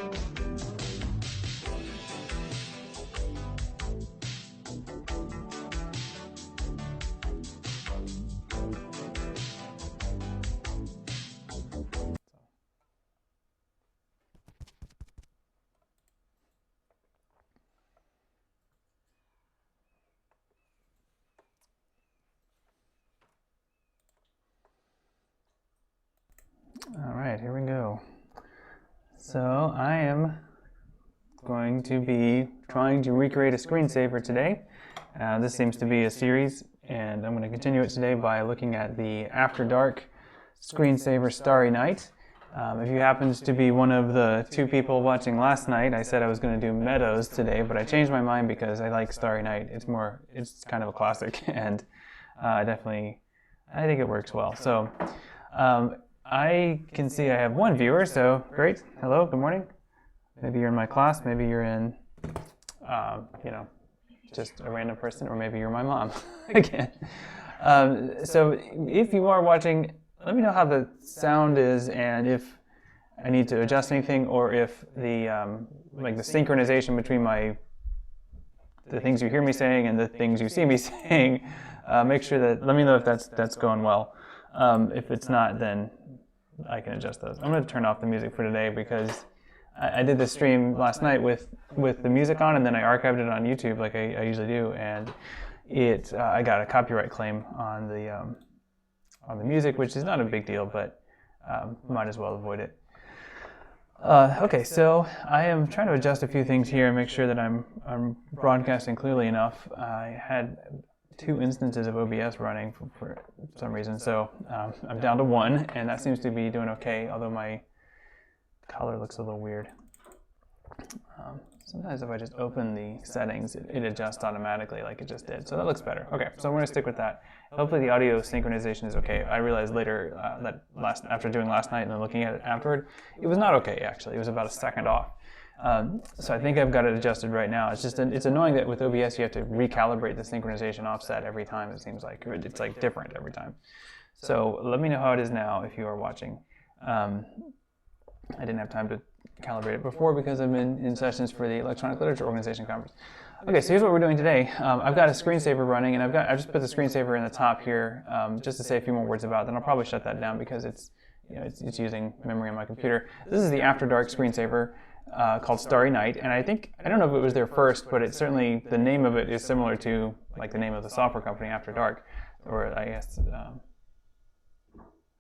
All right, here we go. So I am going to be trying to recreate a screensaver today. This seems to be a series, and I'm going to continue it today by looking at the After Dark screensaver Starry Night. If you happened to be one of the two people watching last night, I said I was going to do Meadows today, but I changed my mind because I like Starry Night. It's kind of a classic, and I think it works well. So I can see I have one viewer, so great. Hello, good morning. Maybe you're in my class, maybe you're in, just a random person, or maybe you're my mom again. So if you are watching, let me know how the sound is and if I need to adjust anything, or if the the synchronization between the things you hear me saying and the things you see me saying. Let me know if that's going well. If it's not, then I can adjust those. I'm going to turn off the music for today because I did this stream last night with the music on, and then I archived it on YouTube like I usually do, and I got a copyright claim on the music, which is not a big deal, but might as well avoid it. Okay, so I am trying to adjust a few things here and make sure that I'm broadcasting clearly enough. I had 2 instances of OBS running for some reason, so I'm down to 1, and that seems to be doing okay, although my color looks a little weird. Sometimes if I just open the settings, it adjusts automatically like it just did, so that looks better. Okay, so I'm going to stick with that. Hopefully the audio synchronization is okay. I realized later that after doing last night and then looking at it afterward, it was not okay actually. It was about a second off. So I think I've got it adjusted right now. It's just it's annoying that with OBS you have to recalibrate the synchronization offset every time. It seems like it's like different every time. So let me know how it is now if you are watching. I didn't have time to calibrate it before because I've been in sessions for the Electronic Literature Organization conference. Okay, so here's what we're doing today. I've got a screensaver running, and I've just put the screensaver in the top here just to say a few more words about it. Then I'll probably shut that down because it's using memory on my computer. This is the After Dark screensaver. Called Starry Night, and I don't know if it was there first, but certainly the name of it is similar to like the name of the software company After Dark, or I guess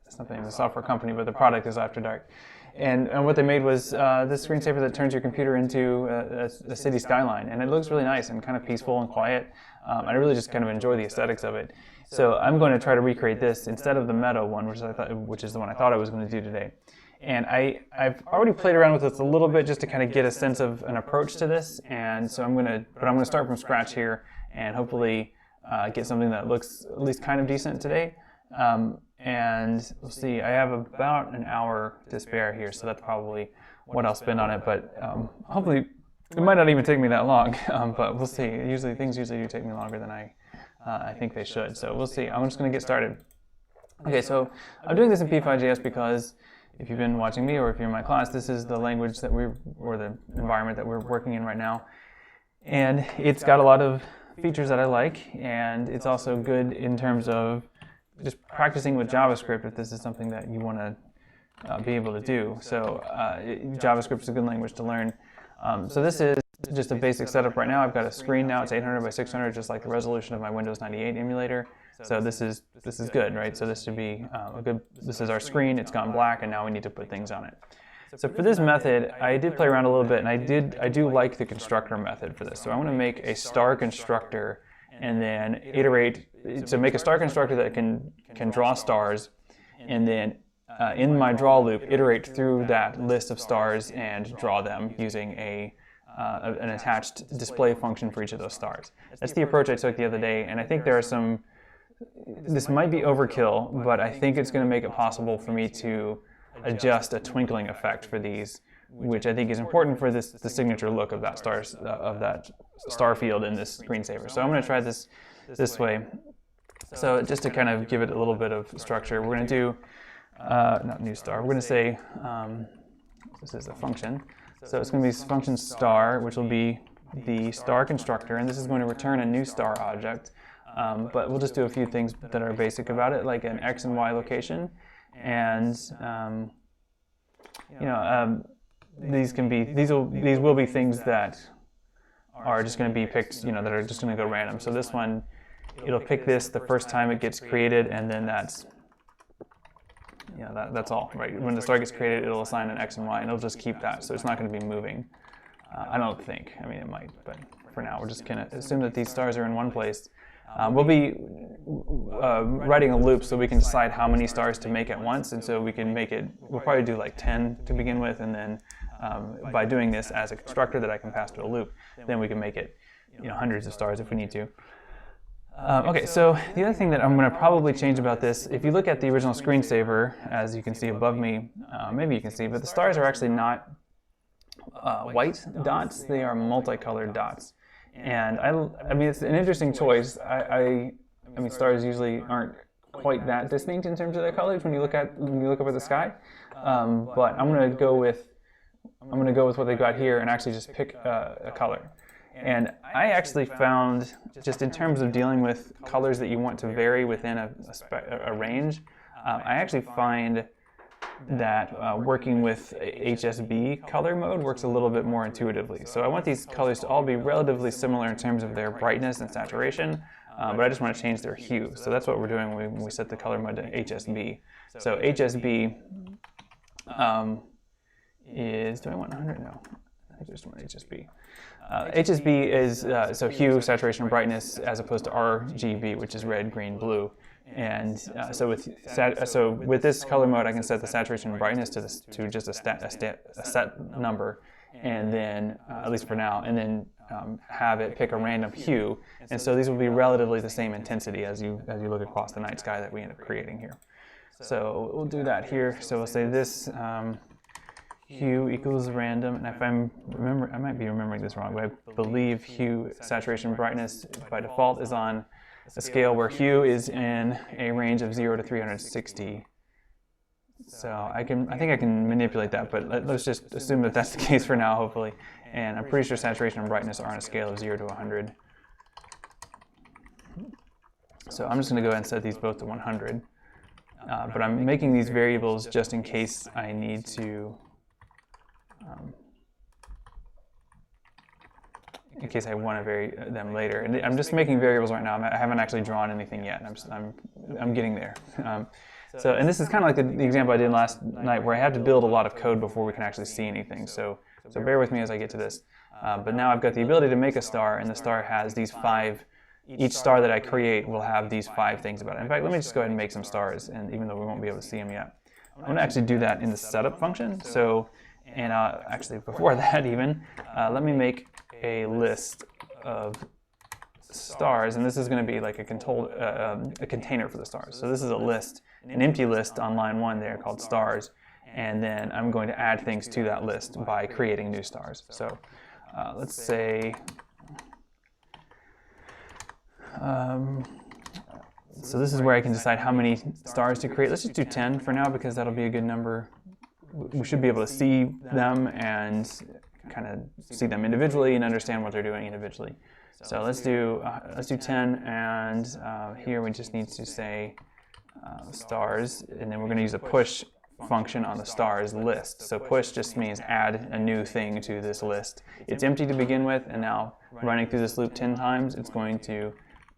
it's not the name of the software company, but the product is After Dark. And what they made was this screensaver that turns your computer into a city skyline, and it looks really nice and kind of peaceful and quiet. I really just kind of enjoy the aesthetics of it. So I'm going to try to recreate this instead of the Meadow one, which is the one I thought I was going to do today. And I've already played around with this a little bit just to kind of get a sense of an approach to this, and so I'm going to start from scratch here and hopefully get something that looks at least kind of decent today. And we'll see. I have about an hour to spare here, so that's probably what I'll spend on it. But hopefully, it might not even take me that long. But we'll see. Things usually do take me longer than I think they should. So we'll see. I'm just going to get started. Okay, so I'm doing this in P5.js because if you've been watching me or if you're in my class, this is the language that or the environment that we're working in right now. And it's got a lot of features that I like, and it's also good in terms of just practicing with JavaScript if this is something that you want to be able to do. So JavaScript is a good language to learn. So this is just a basic setup right now. I've got a screen now. It's 800 by 600, just like the resolution of my Windows 98 emulator. So this is good, right? So this should be this is our screen. It's gone black, and now we need to put things on it. So for this method, I did play around a little bit, and I do like the constructor method for this. So I want to make a star constructor, and then make a star constructor that can draw stars, and then in my draw loop, iterate through that list of stars and draw them using an attached display function for each of those stars. That's the approach I took the other day, and I think there are this might be overkill, but I think it's going to make it possible for me to adjust a twinkling effect for these, which I think is important for the signature look of that star field in this screensaver. So I'm going to try this way. So just to kind of give it a little bit of structure, we're going to do not new star. We're going to say this is a function. So it's going to be this function star, which will be the star constructor, and this is going to return a new star object. But we'll just do a few things that are basic about it, like an x and y location, and these will be things that are just going to be picked, that are just going to go random. So this one, it'll pick this the first time it gets created, and then that's all, right? When the star gets created, it'll assign an x and y, and it'll just keep that. So it's not going to be moving. I don't think. I mean, it might, but for now, we're just going to assume that these stars are in one place. We'll be writing a loop so we can decide how many stars to make at once, and so we can make it, we'll probably do like 10 to begin with, and then by doing this as a constructor that I can pass to a loop, then we can make it hundreds of stars if we need to. Okay, so the other thing that I'm going to probably change about this, if you look at the original screensaver, as you can see above me, maybe you can see, but the stars are actually not white dots, they are multicolored dots. And I mean, it's an interesting choice. I mean, stars usually aren't quite that distinct in terms of their colors when you look up at the sky. But I'm going to go with what they got here and actually just pick a color. And I actually found, just in terms of dealing with colors that you want to vary within a range, I actually find that working with HSB color mode works a little bit more intuitively. So I want these colors to all be relatively similar in terms of their brightness and saturation, but I just want to change their hue. So that's what we're doing when we set the color mode to HSB. So HSB is, do I want 100? No, I just want HSB. HSB is so hue, saturation, and brightness, as opposed to RGB, which is red, green, blue. And so with this color mode, I can set the saturation and brightness to just a set number, and then at least for now, and then have it pick a random hue. And so these will be relatively the same intensity as you look across the night sky that we end up creating here. So we'll do that here. So we'll say this hue equals random, and if I might be remembering this wrong, but I believe hue, saturation, brightness by default is on a scale where hue is in a range of 0 to 360. So I think I can manipulate that, but let's just assume that that's the case for now, hopefully. And I'm pretty sure saturation and brightness are on a scale of 0 to 100. So I'm just going to go ahead and set these both to 100. But I'm making these variables just in case I need to, in case I want to vary them later. And I'm just making variables right now. I haven't actually drawn anything yet. I'm getting there. And this is kind of like the example I did last night, where I have to build a lot of code before we can actually see anything. So bear with me as I get to this. But now I've got the ability to make a star, and the star has these 5. Each star that I create will have these 5 things about it. In fact, let me just go ahead and make some stars, and even though we won't be able to see them yet, I'm going to actually do that in the setup function. And actually before that even, let me make a list of stars, and this is going to be like a container for the stars. So this is a list, an empty list on line 1 there called stars, and then I'm going to add things to that list by creating new stars. So let's say, so this is where I can decide how many stars to create. Let's just do 10 for now, because that'll be a good number. We should be able to see them and kind of see them individually and understand what they're doing individually. So let's do 10, and here we just need to say stars, and then we're going to use a push function on the stars list. So push just means add a new thing to this list. It's empty to begin with, and now running through this loop 10 times, it's going to,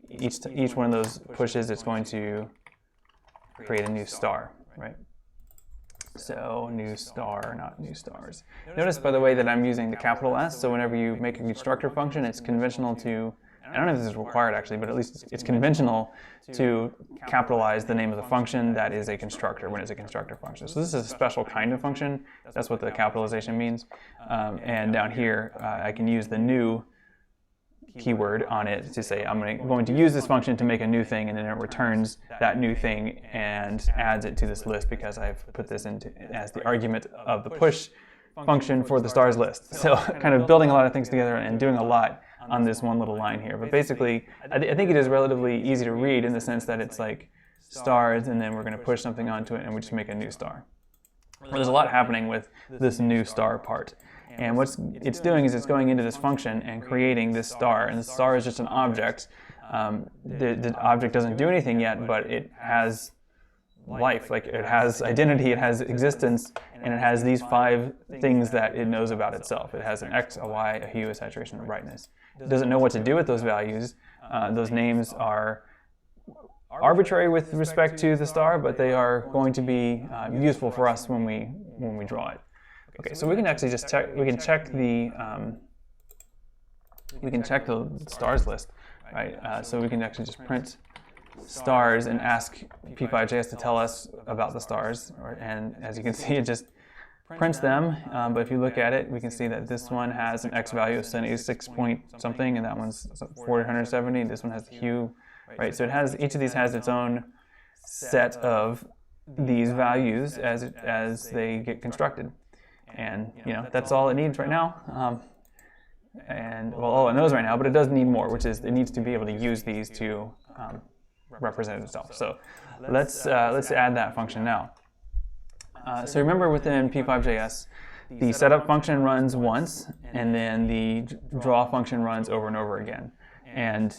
each one of those pushes, it's going to create a new star, right? So new star, not new stars. Notice, by the way, that I'm using the capital S, so whenever you make a constructor function, it's conventional to, I don't know if this is required actually, but at least it's conventional to capitalize the name of the function that is a constructor when it's a constructor function. So this is a special kind of function. That's what the capitalization means. And down here, I can use the new keyword on it to say I'm going to use this function to make a new thing, and then it returns that new thing and adds it to this list because I've put this into as the argument of the push function for the stars list. So kind of building a lot of things together and doing a lot on this one little line here. But basically, I think it is relatively easy to read in the sense that it's like stars, and then we're going to push something onto it, and we just make a new star. Well, there's a lot happening with this new star part. And what it's doing is it's going into this function and creating this star, and the star is just an object. The object doesn't do anything yet, but it has life, like it has identity, it has existence, and it has these 5 things that it knows about itself. It has an X, a Y, a hue, a saturation, and a brightness. It doesn't know what to do with those values. Those names are arbitrary with respect to the star, but they are going to be useful for us when we draw it. Okay, so we can actually just check. We can check the stars list, right? So we can actually just print stars and ask P5.js to tell us about the stars, and as you can see, it just prints them. But if you look at it, we can see that this one has an X value of 76 point something, and that one's 470. This one has the hue, right? So it has, each of these has its own set of these values as they get constructed, and that's all it needs right now. And well, all it knows right now, but it does need more, which is it needs to be able to use these to represent itself. So let's add that function now. So remember, within P5.js, the setup function runs once, and then the draw function runs over and over again. And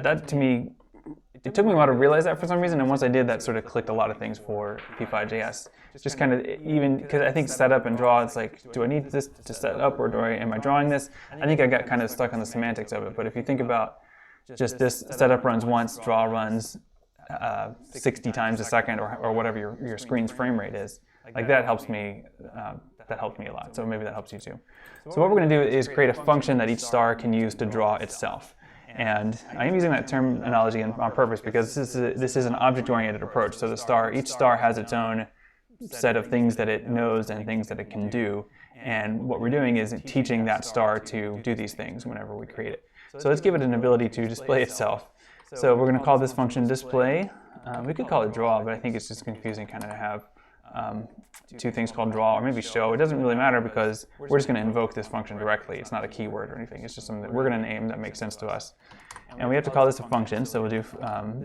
that, to me, it took me a while to realize that for some reason, and once I did, that sort of clicked a lot of things for P5.js. Just kind of, even because I think setup and draw, it's like, do I need this to set up, or am I drawing this? I think I got kind of stuck on the semantics of it. But if you think about just this, setup runs once, draw runs 60 times a second, or whatever your screen's frame rate is, like that helps me. That helped me a lot. So maybe that helps you too. So what we're going to do is create a function that each star can use to draw itself. And I am using that terminology on purpose because this is an object-oriented approach. So each star has its own set of things that it knows and things that it can do. And what we're doing is teaching that star to do these things whenever we create it. So let's give it an ability to display itself. So we're going to call this function display. We could call it draw, but I think it's just confusing kind of to have 2 things called draw, or maybe show. It doesn't really matter because we're just going to invoke this function directly. It's not a keyword or anything. It's just something that we're going to name that makes sense to us. And we have to call this a function. So we'll do,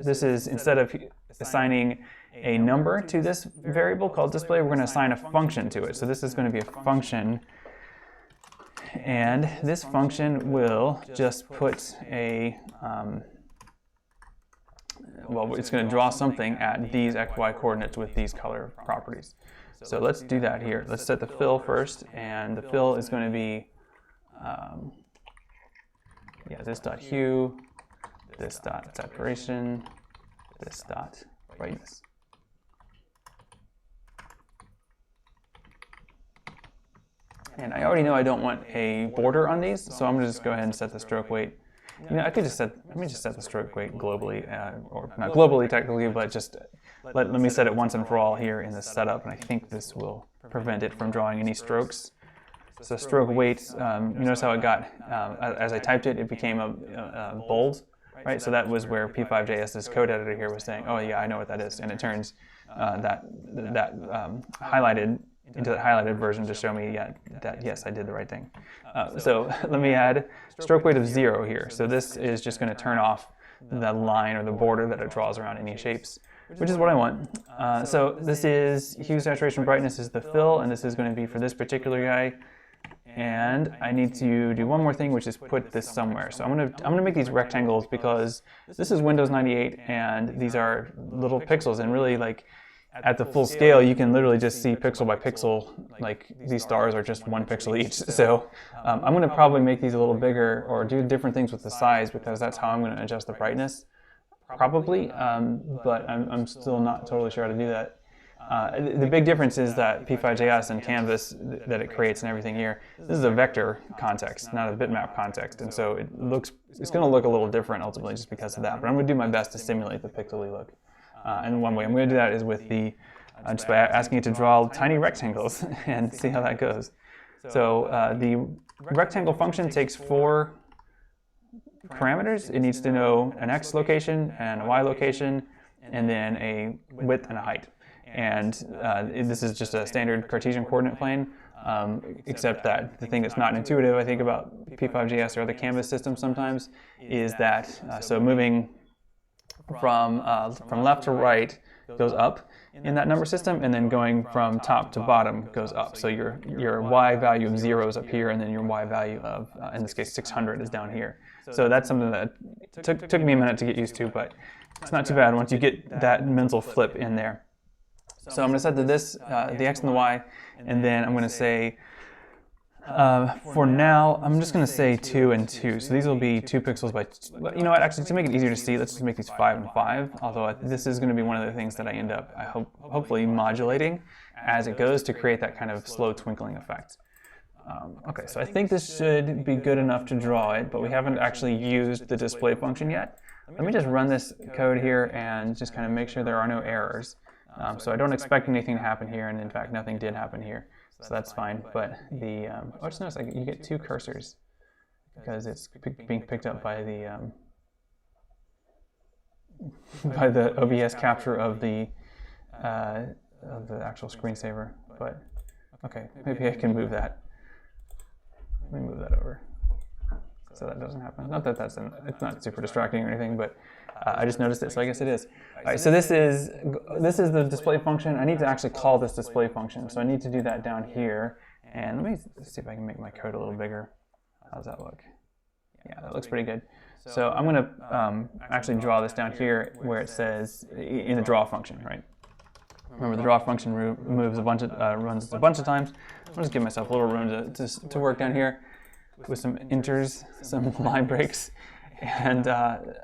this is, instead of assigning a number to this variable called display, we're going to assign a function to it. So this is going to be a function. And this function will just put a, well, it's going to draw something at these XY coordinates with these color properties. So let's do that here. Let's set the fill first, and the fill is going to be this dot hue, this dot saturation, this dot brightness. And I already know I don't want a border on these, so I'm going to just go ahead and set the stroke weight. I could just let me just set the stroke weight globally, or not globally technically, but just let me set it once and for all here in the setup, and I think this will prevent it from drawing any strokes. So stroke weight, you notice how it got, as I typed it, it became a bold, right? So that was where P5.js's code editor here was saying, oh yeah, I know what that is, and it turns that highlighted into the highlighted version to show me that yes, I did the right thing. So let me add stroke weight of 0 here. So this is just going to turn off the line or the border that it draws around any shapes, which is what I want. So this is hue, saturation, brightness is the fill, and this is going to be for this particular guy. And I need to do one more thing, which is put this somewhere. So I'm gonna make these rectangles because this is Windows 98, and these are little pixels, and really, like, at the full scale, you can literally just see pixel by pixel, like these stars are just 1 pixel each. So I'm going to probably make these a little bigger or do different things with the size, because that's how I'm going to adjust the brightness, probably, but I'm still not totally sure how to do that. The big difference is that P5.js and canvas that it creates and everything here, this is a vector context, not a bitmap context, and so it's going to look a little different ultimately just because of that, but I'm going to do my best to simulate the pixely look. And one way I'm going to do that is with just by asking it to draw tiny rectangles and see how that goes. So the rectangle function takes 4 parameters. It needs to know an X location and a Y location, and then a width and a height. And this is just a standard Cartesian coordinate plane, except that the thing that's not intuitive, I think, about P5.js or other canvas systems sometimes is that, so moving from left to right, goes up in that number system, and then going from top to bottom goes up. So your y value of 0 is up here, and then your y value of, in this case, 600 is down here. So that's something that took me a minute to get used to, but it's not too bad once you get that mental flip in there. So I'm going to set to this, the x and the y, and then I'm going to say, for now, I'm just going to say 2 and 2. So these will be 2 pixels by, you know what, actually, to make it easier to see, let's just make these 5 and 5. Although this is going to be one of the things that I end up, hopefully modulating as it goes to create that kind of slow twinkling effect. Okay, so I think this should be good enough to draw it, but we haven't actually used the display function yet. Let me just run this code here and just kind of make sure there are no errors. So I don't expect anything to happen here, and in fact, nothing did happen here. So that's fine, but the, oh, just notice you get 2 cursors because it's being picked up by the OBS capture of the actual screensaver. But okay, maybe I can move that. Let me move that over so that doesn't happen. Not that it's not super distracting or anything, but I just noticed it, so I guess it is. All right, so this is the display function. I need to actually call this display function, so I need to do that down here. And let me see if I can make my code a little bigger. How's that look? Yeah, that looks pretty good. So I'm going to actually draw this down here where it says in the draw function, right? Remember, the draw function moves runs a bunch of times. I'll just give myself a little room to work down here with some enters, some line breaks. And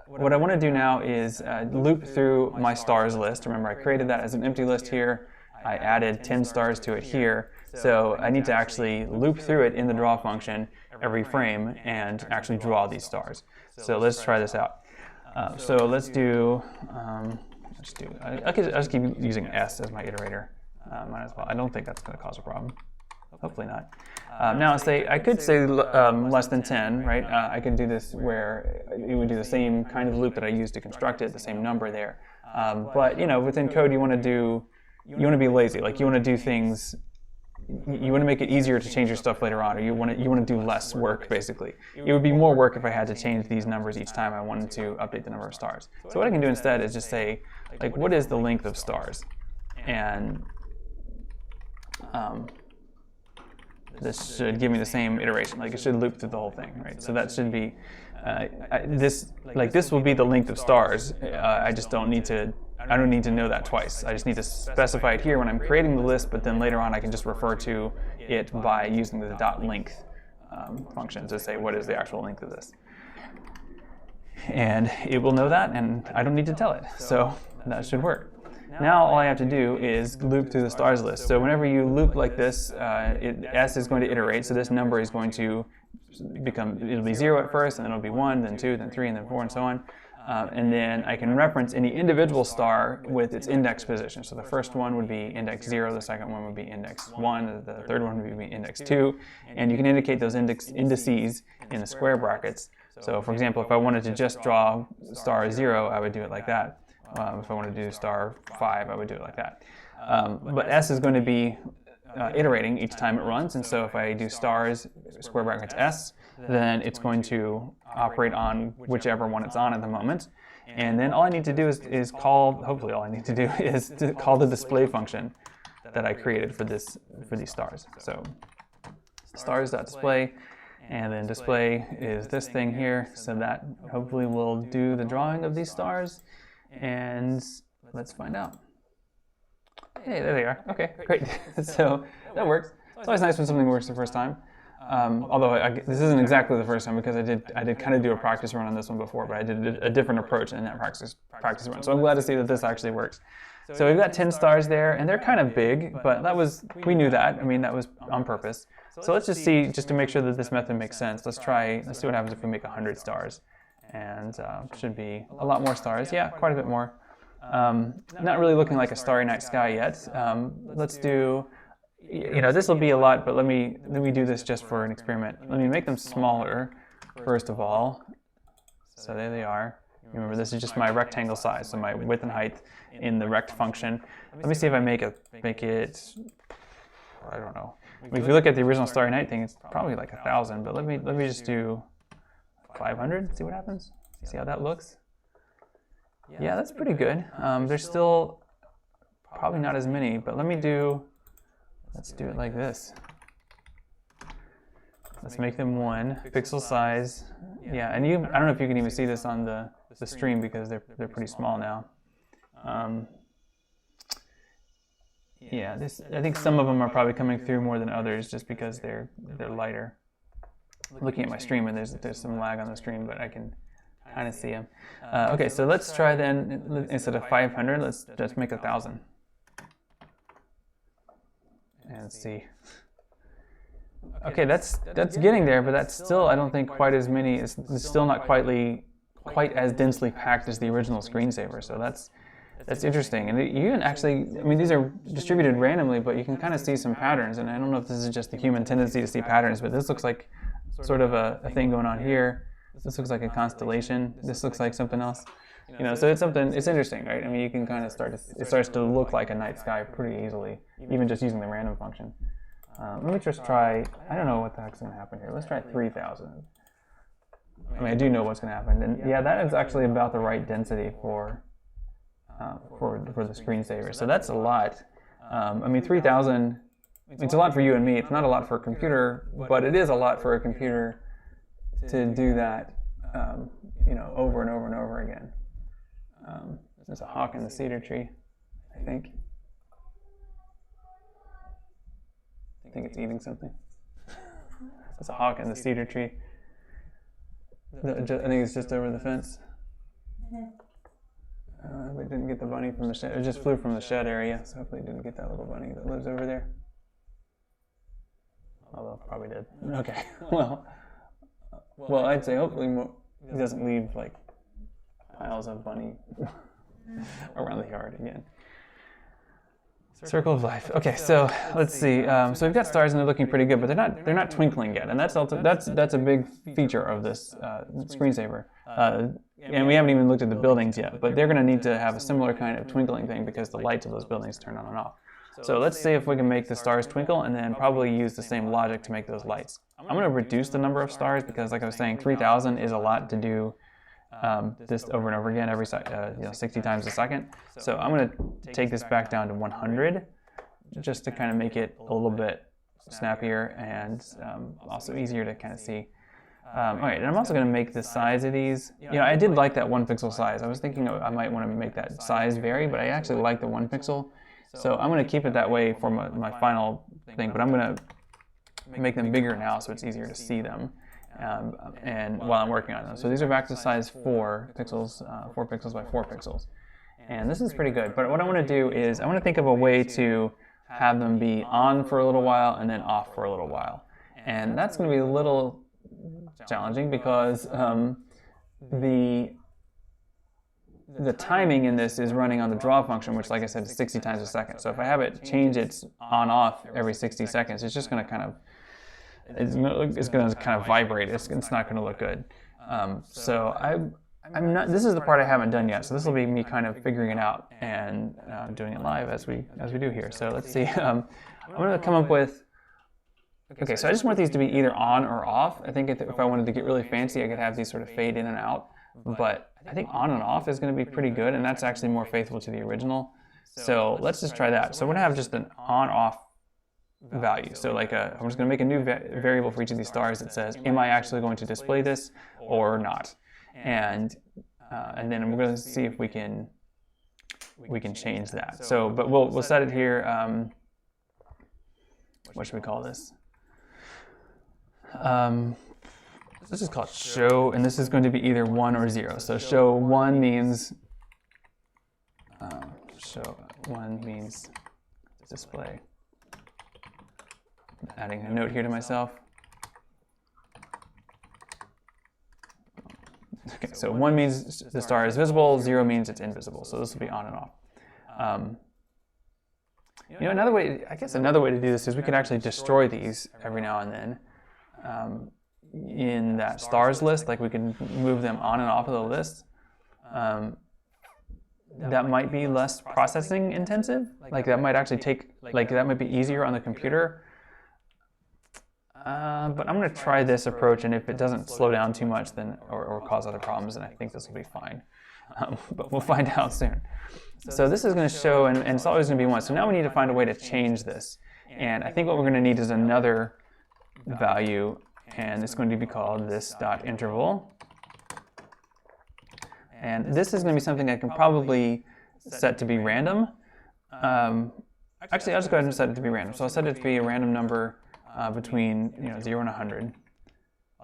what I want to do now is loop through my stars list. Remember, I created that as an empty list here. I added 10 stars to it here. So I need to actually loop through it in the draw function every frame and actually draw these stars. So let's try this out. So let's do, I'll just keep using S as my iterator. Might as well. I don't think that's going to cause a problem. Hopefully not. Now, I could say less than 10, right? I could do this where it would do the same kind of loop that I used to construct it, the same number there. But you know, within code, you want to be lazy. Like you want to do things. You want to make it easier to change your stuff later on, or you want to do less work, basically. It would be more work if I had to change these numbers each time I wanted to update the number of stars. So what I can do instead is just say, like, what is the length of stars? And this should give me the same iteration. Like, it should loop through the whole thing, right? So that should be this will be the length of stars. I don't need to know that twice. I just need to specify it here when I'm creating the list, but then later on I can just refer to it by using the .length function to say what is the actual length of this. And it will know that, and I don't need to tell it. So that should work. Now all I have to do is loop through the stars list. So whenever you loop like this, S is going to iterate, so this number is going to it'll be 0 at first, and then it'll be 1, then 2, then 3, and then 4, and so on. And then I can reference any individual star with its index position. So the first one would be index 0, the second one would be index 1, the third one would be index 2. And you can indicate those indices in the square brackets. So for example, if I wanted to just draw star 0, I would do it like that. If I wanted to do star 5, I would do it like that. But S is going to be iterating each time it runs, and so if I do stars square brackets S, then it's going to operate on whichever one it's on at the moment. And then all I need to do is call, hopefully all I need to do is to call the display function that I created for these stars. So stars.display, and then display is this thing here, so that hopefully will do the drawing of these stars. And let's find out. Hey, there they are. Okay, great. So that works. It's always nice when something works the first time. Although this isn't exactly the first time, because I did kind of do a practice run on this one before, but I did a different approach in that practice run. So I'm glad to see that this actually works. So we've got 10 stars there, and they're kind of big, but we knew that. I mean, that was on purpose. So let's just see, just to make sure that this method makes sense. Let's see what happens if we make 100 stars. And should be a lot more stars. Yeah, quite a bit more. Not really looking like a Starry Night sky yet. Let's do, this will be a lot, but let me do this just for an experiment. Let me make them smaller, first of all. So there they are. Remember, this is just my rectangle size, so my width and height in the rect function. Let me see if I make it, I don't know. I mean, if you look at the original Starry Night thing, it's probably like 1,000, but let me just do 500, see what happens. See how that looks? Yeah, that's pretty good. There's still probably not as many, but let's do it like this. Let's make them 1 pixel size. Yeah, and I don't know if you can even see this on the stream because they're pretty small now. Yeah, I think some of them are probably coming through more than others just because they're lighter. Looking at my stream, and there's some lag on the stream, but I can kind of see them. Okay, so let's try then, instead of 500, let's just make 1,000. And see. Okay, that's getting there, but that's still, I don't think, quite as many. It's still not quite as densely packed as the original Screensaver. So that's interesting. And you can actually, I mean, these are distributed randomly, but you can kind of see some patterns. And I don't know if this is just the human tendency to see patterns, but this looks like sort of a thing going on here. This looks like a constellation. This looks like something else. You know, so it's interesting, right? I mean, you can kind of it starts to look like a night sky pretty easily, even just using the random function. Let me just try, I don't know what the heck's going to happen here. Let's try 3,000. I mean, I do know what's going to happen. And yeah, that is actually about the right density for the Screensaver. So that's a lot. I mean, 3,000, it's a lot for you and me. It's not a lot for a computer, but it is a lot for a computer to do that, you know, over and over and over again. There's a hawk in the cedar tree, I think. I think it's eating something. There's a hawk in the cedar tree. I think it's just over the fence. We didn't get the bunny from the shed. It just flew from the shed area, so hopefully it didn't get that little bunny that lives over there. Although it probably did. Okay, well, I'd say hopefully it doesn't leave like piles of bunny around the yard again. Circle of life. Okay, so let's see. So we've got stars and they're looking pretty good, but they're not twinkling yet, and that's a big feature of this Screensaver. And we haven't even looked at the buildings yet, but they're going to need to have a similar kind of twinkling thing because the lights of those buildings turn on and off. So let's see if we can make the stars twinkle and then probably use the same logic to make those lights. I'm going to reduce the number of stars because, like I was saying, 3,000 is a lot to do this over and over again every 60 times a second. So I'm going to take this back down to 100 just to kind of make it a little bit snappier and also easier to kind of see. All right, and I'm also going to make the size of these. You know, I did like that 1 pixel size. I was thinking I might want to make that size vary, but I actually like the 1 pixel. So I'm going to keep it that way for my final thing, but I'm going to make them bigger now so it's easier to see them. And while I'm working on them. So these are back to size 4 pixels, 4 pixels by 4 pixels. And this is pretty good. But what I want to do is I want to think of a way to have them be on for a little while and then off for a little while. And that's going to be a little challenging because the timing in this is running on the draw function, which, like I said, is 60 times a second. So if I have it change its on-off every 60 seconds, it's just going to kind of vibrate. It's not going to look good. So I'm not. This is the part I haven't done yet. So this will be me kind of figuring it out and doing it live as we do here. So let's see. I'm going to come up with. Okay, so I just want these to be either on or off. I think if I wanted to get really fancy, I could have these sort of fade in and out. But I think on and off is going to be pretty good, and that's actually more faithful to the original. So let's just try that. So we're going to have just an on-off value. So like I'm just going to make a new variable for each of these stars that says, am I actually going to display this or not? And then we're going to see if we can change that. So, but we'll set it here. What should we call this? Let's just call it show, and this is going to be either 1 or 0. So show 1 means display. Adding a note here to myself. Okay, so 1 means the star is visible, 0 means it's invisible. So this will be on and off. You know, another way to do this is we could actually destroy these every now and then. In that stars list, like we can move them on and off of the list. That might be less processing intensive. Like that might actually that might be easier on the computer. But I'm going to try this approach, and if it doesn't slow down too much, then or cause other problems, then I think this will be fine. but we'll find out soon. So this is going to show, and it's always going to be 1. So now we need to find a way to change this. And I think what we're going to need is another value, and it's going to be called this.interval. And this is going to be something I can probably set to be random. Actually, I'll just go ahead and set it to be random. So I'll set it to be a random number between 0 and 100.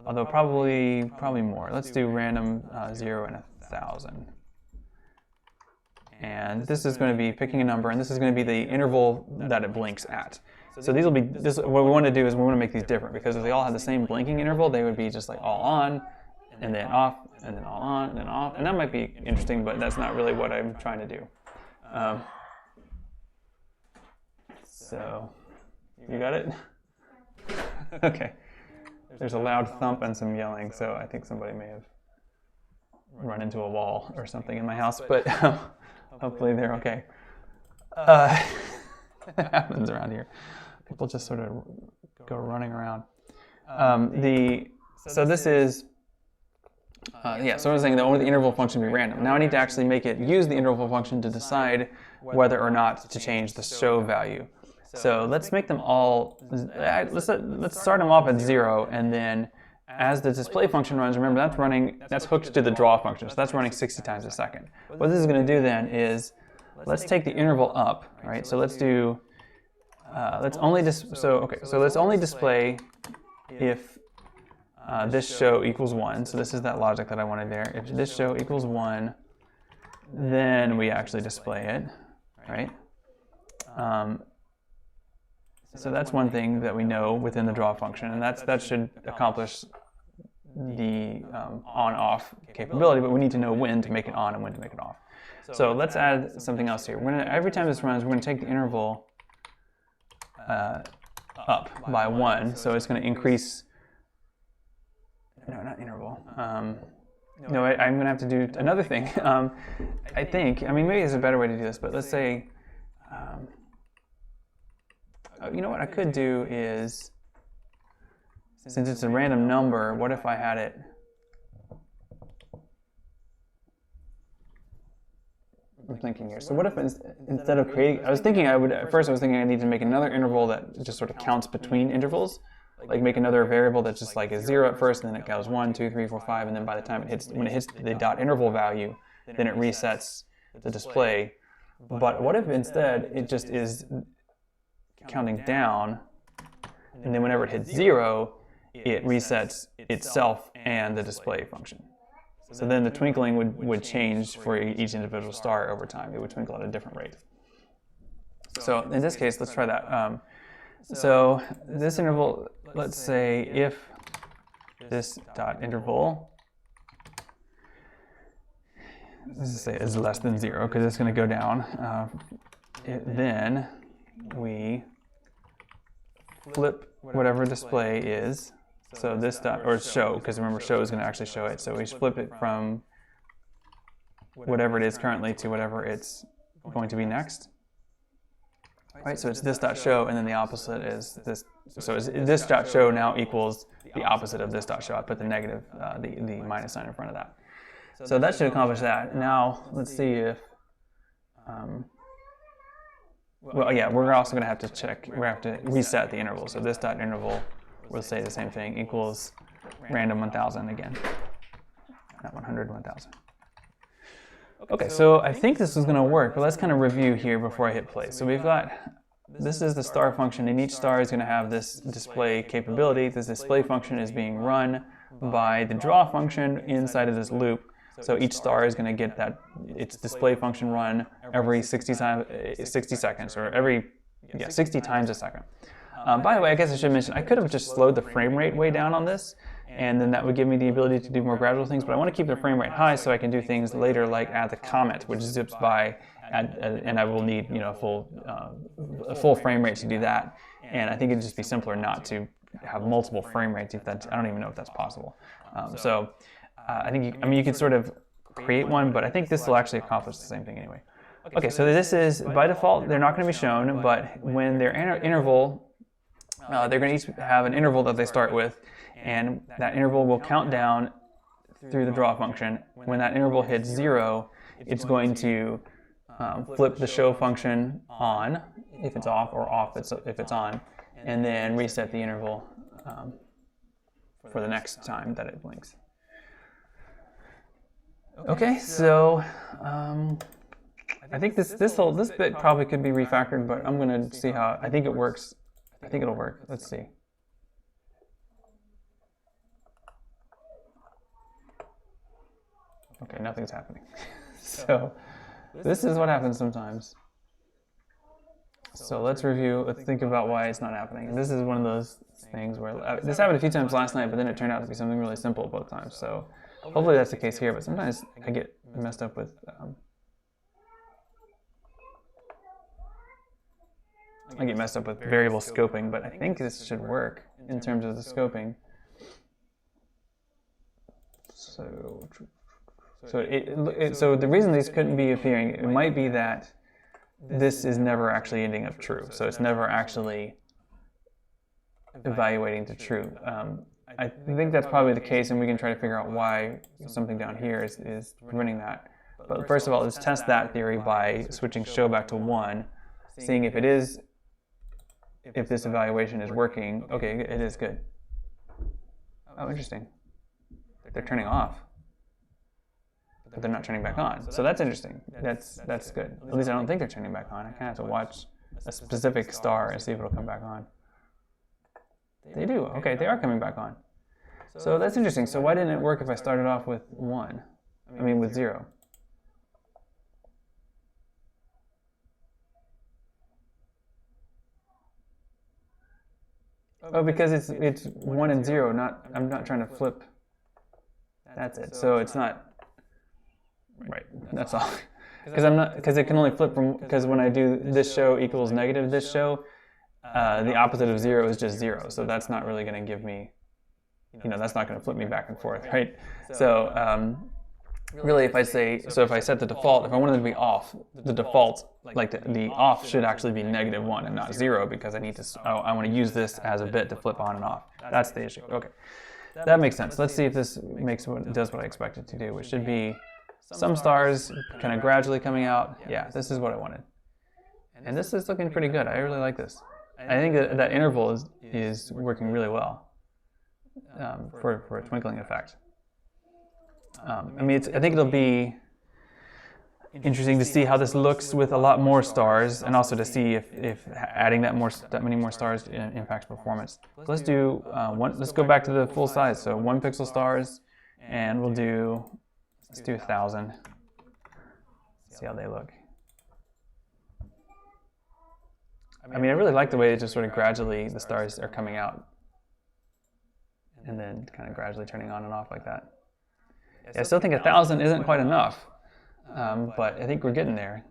Although probably more. Let's do random 0 and 1,000. And this is going to be picking a number, and this is going to be the interval that it blinks at. So these will be, what we want to do is we want to make these different, because if they all have the same blinking interval, they would be just like all on, and then off, and then all on, and then off. And that might be interesting, but that's not really what I'm trying to do. So, you got it? Okay. There's a loud thump and some yelling, so I think somebody may have run into a wall or something in my house, but hopefully they're okay. It happens around here. People just sort of go running around. So this is, so I was saying that only the interval function be random. Now I need to actually make it use the interval function to decide whether or not to change the show value. So let's make them all, let's start them off at 0, and then as the display function runs, remember that's hooked to the draw function, so that's running 60 times a second. What this is going to do then is, let's take the interval up, right? So let's do, let's only display if this show equals 1. So this is that logic that I wanted there. If this show equals 1, then we actually display it, right? So that's one thing that we know within the draw function, and that should accomplish the on-off capability, but we need to know when to make it on and when to make it off. So let's add something else here. Every time this runs, we're going to take the interval up by 1, so it's going to increase, no, not interval. No, I'm going to have to do another thing. I think, maybe there's a better way to do this, but let's say, you know what I could do is, since it's a random number, what if I had it, I'm thinking here, so what if instead of creating, at first I was thinking I need to make another interval that just sort of counts between intervals, like make another variable that just like is 0 at first, and then it goes 1, 2, 3, 4, 5, and then by the time when it hits the dot interval value, then it resets the display. But what if instead it just is counting down, and then whenever it hits 0, it resets itself and the display function. So then the twinkling would change for each individual star over time. It would twinkle at a different rate. So in this case, let's try that. So this interval, let's say if this dot interval, let's say is less than 0, because it's going to go down, then we flip whatever display is. So this dot, or show, because remember show is going to actually show it. So we flip it from whatever it is currently to whatever it's going to be next. Right, so it's this dot show, and then the opposite is this. So this dot show now equals the opposite of this dot show. I put the negative, the minus sign in front of that. So that should accomplish that. Now let's see if, well, yeah, we're also going to have to check. We're going to have to reset the interval. So this dot interval, we'll say the same thing, equals random 1,000 again. Not 100, 1,000. Okay, so I think this is going to work, but let's kind of review here before I hit play. So we've got, this is the star function, and each star is going to have this display capability. This display function is being run by the draw function inside of this loop. So each star is going to get its display function run every 60 seconds, or every 60 times a second. By the way, I guess I should mention, I could have just slowed the frame rate way down on this, and then that would give me the ability to do more gradual things, but I want to keep the frame rate high so I can do things later like add the comet, which zips by, and I will need a full frame rate to do that. And I think it'd just be simpler not to have multiple frame rates. I don't even know if that's possible. I think you could sort of create one, but I think this will actually accomplish the same thing anyway. Okay, so this is, by default, they're not going to be shown, but when they're interval, they're going to each have an interval that they start with, and that interval will count down through the draw function. When that interval hits 0, it's going to flip the show function on if it's off, or off if it's on, and then reset the interval for the next time that it blinks. Okay, so I think this bit probably could be refactored, but I'm going to see how. I think it works. I think it'll work. Let's see. Okay, nothing's happening. So this is what happens sometimes. So let's review. Let's think about why it's not happening. And this is one of those things where this happened a few times last night, but then it turned out to be something really simple both times. So hopefully that's the case here. But sometimes I get messed up with. Variable scoping, but I think this should work in terms of the scoping. So the reason these couldn't be appearing, it might be that this is never actually ending up true. So it's never actually evaluating to true. I think that's probably the case, and we can try to figure out why something down here is preventing that. But first of all, let's test that theory by switching show back to 1, seeing if this evaluation is working. Okay, it is good. Oh, interesting. They're turning off, but they're not turning back on. So that's interesting. That's good. At least I don't think they're turning back on. I kind of have to watch a specific star and see if it'll come back on. They do. Okay, they are coming back on. So that's interesting. So why didn't it work if I started off with 1? I mean with 0. Oh, because it's 1 and 0. I'm not trying to flip. That's it. So it's not right. That's all. Because it can only flip because when I do this show equals negative this show, the opposite of 0 is just 0. So that's not really going to give me, that's not going to flip me back and forth, right? So really, if I set the default, if I wanted it to be off, the default, like the off should actually be -1 and not 0, because I want to use this as a bit to flip on and off. That's the issue. Okay, that makes sense. Let's see if this does what I expect it to do, which should be some stars kind of gradually coming out. Yeah, this is what I wanted, and this is looking pretty good. I really like this. I think that interval is working really well for a twinkling effect. I think it'll be interesting to see how this looks with a lot more stars, and also to see if adding that many more stars impacts performance. So let's do let's go back to the full size. So 1 pixel stars, and let's do 1,000. See how they look. I really like the way it just sort of gradually the stars are coming out, and then kind of gradually turning on and off like that. Yeah, I still think 1,000 isn't quite enough, but I think we're getting there.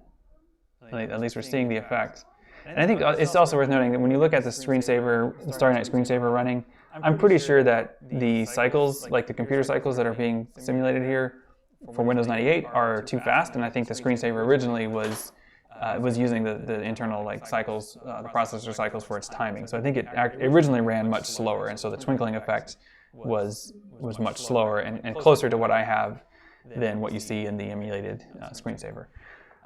At least we're seeing the effect. And I think it's also worth noting that when you look at the Screensaver, the Starry Night Screensaver running, I'm pretty sure that the cycles, like the computer cycles that are being simulated here for Windows 98, are too fast. And I think the Screensaver originally was using the internal cycles, the processor cycles for its timing. So I think it originally ran much slower, and so the twinkling effect was much slower and closer to what I have than what you see in the emulated Screensaver.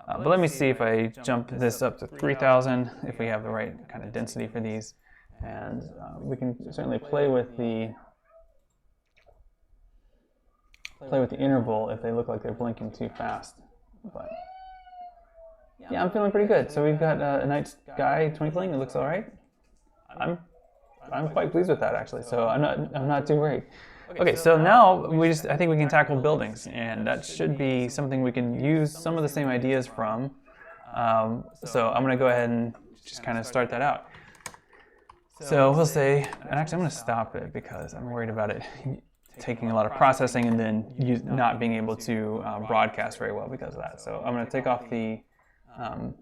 But let me see if I jump this up to 3,000, if we have the right kind of density for these, and we can certainly play with the interval if they look like they're blinking too fast. But yeah, I'm feeling pretty good. So we've got a night sky twinkling. It looks all right. I'm quite pleased with that, actually. So I'm not too worried. Okay, so now I think we can tackle buildings, and that should be something we can use some of the same ideas from. So I'm going to go ahead and just kind of start that out. So we'll say, and actually I'm going to stop it because I'm worried about it taking a lot of processing and then not being able to broadcast very well because of that. So I'm going to take off the, I'm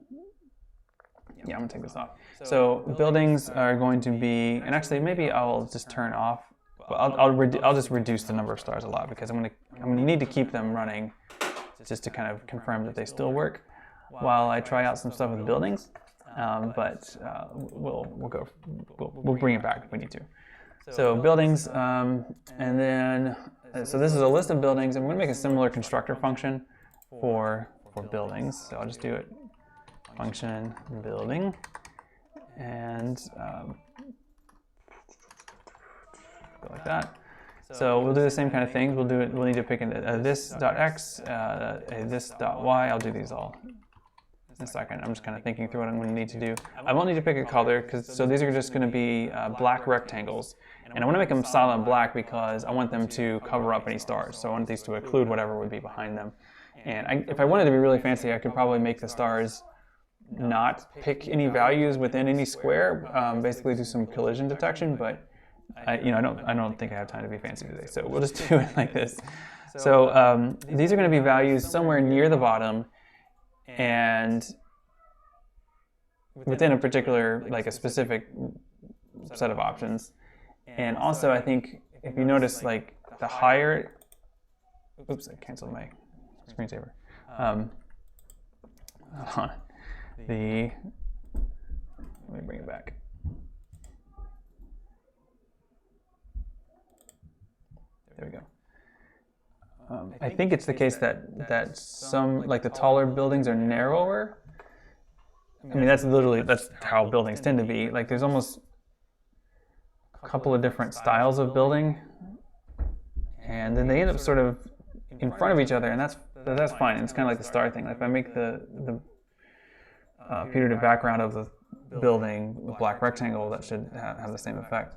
going to take this off. So buildings are going to be, and actually maybe I'll just turn off, I'll just reduce the number of stars a lot because I'm going to need to keep them running just to kind of confirm that they still work while I try out some stuff with buildings. But we'll bring it back if we need to. So buildings, and then so this is a list of buildings, and we're going to make a similar constructor function for buildings. So I'll just do it function building, and go like that. So we'll do the same kind of things. We'll need to pick a this.x, a this.y. I'll do these all in a second. I'm just kind of thinking through what I'm going to need to do. I won't need to pick a color, so these are just going to be black rectangles. And I want to make them solid black because I want them to cover up any stars. So I want these to occlude whatever would be behind them. And if I wanted to be really fancy, I could probably make the stars not pick any values within any square, basically do some collision detection, but I don't think I have time to be fancy today, so we'll just do it like this. So these are going to be values somewhere near the bottom and within a particular, like a specific set of options. And also, I think if you notice, like the higher, oops, I canceled my screensaver. Hold on. Let me bring it back. There we go. I think it's the case that some, like the taller buildings are narrower. I mean, that's how buildings tend to be. Like there's almost a couple of different styles of building, and then they end up sort of in front of each other, and that's fine. It's kind of like the star thing. Like if I make the putative background of the building a black rectangle, that should have the same effect.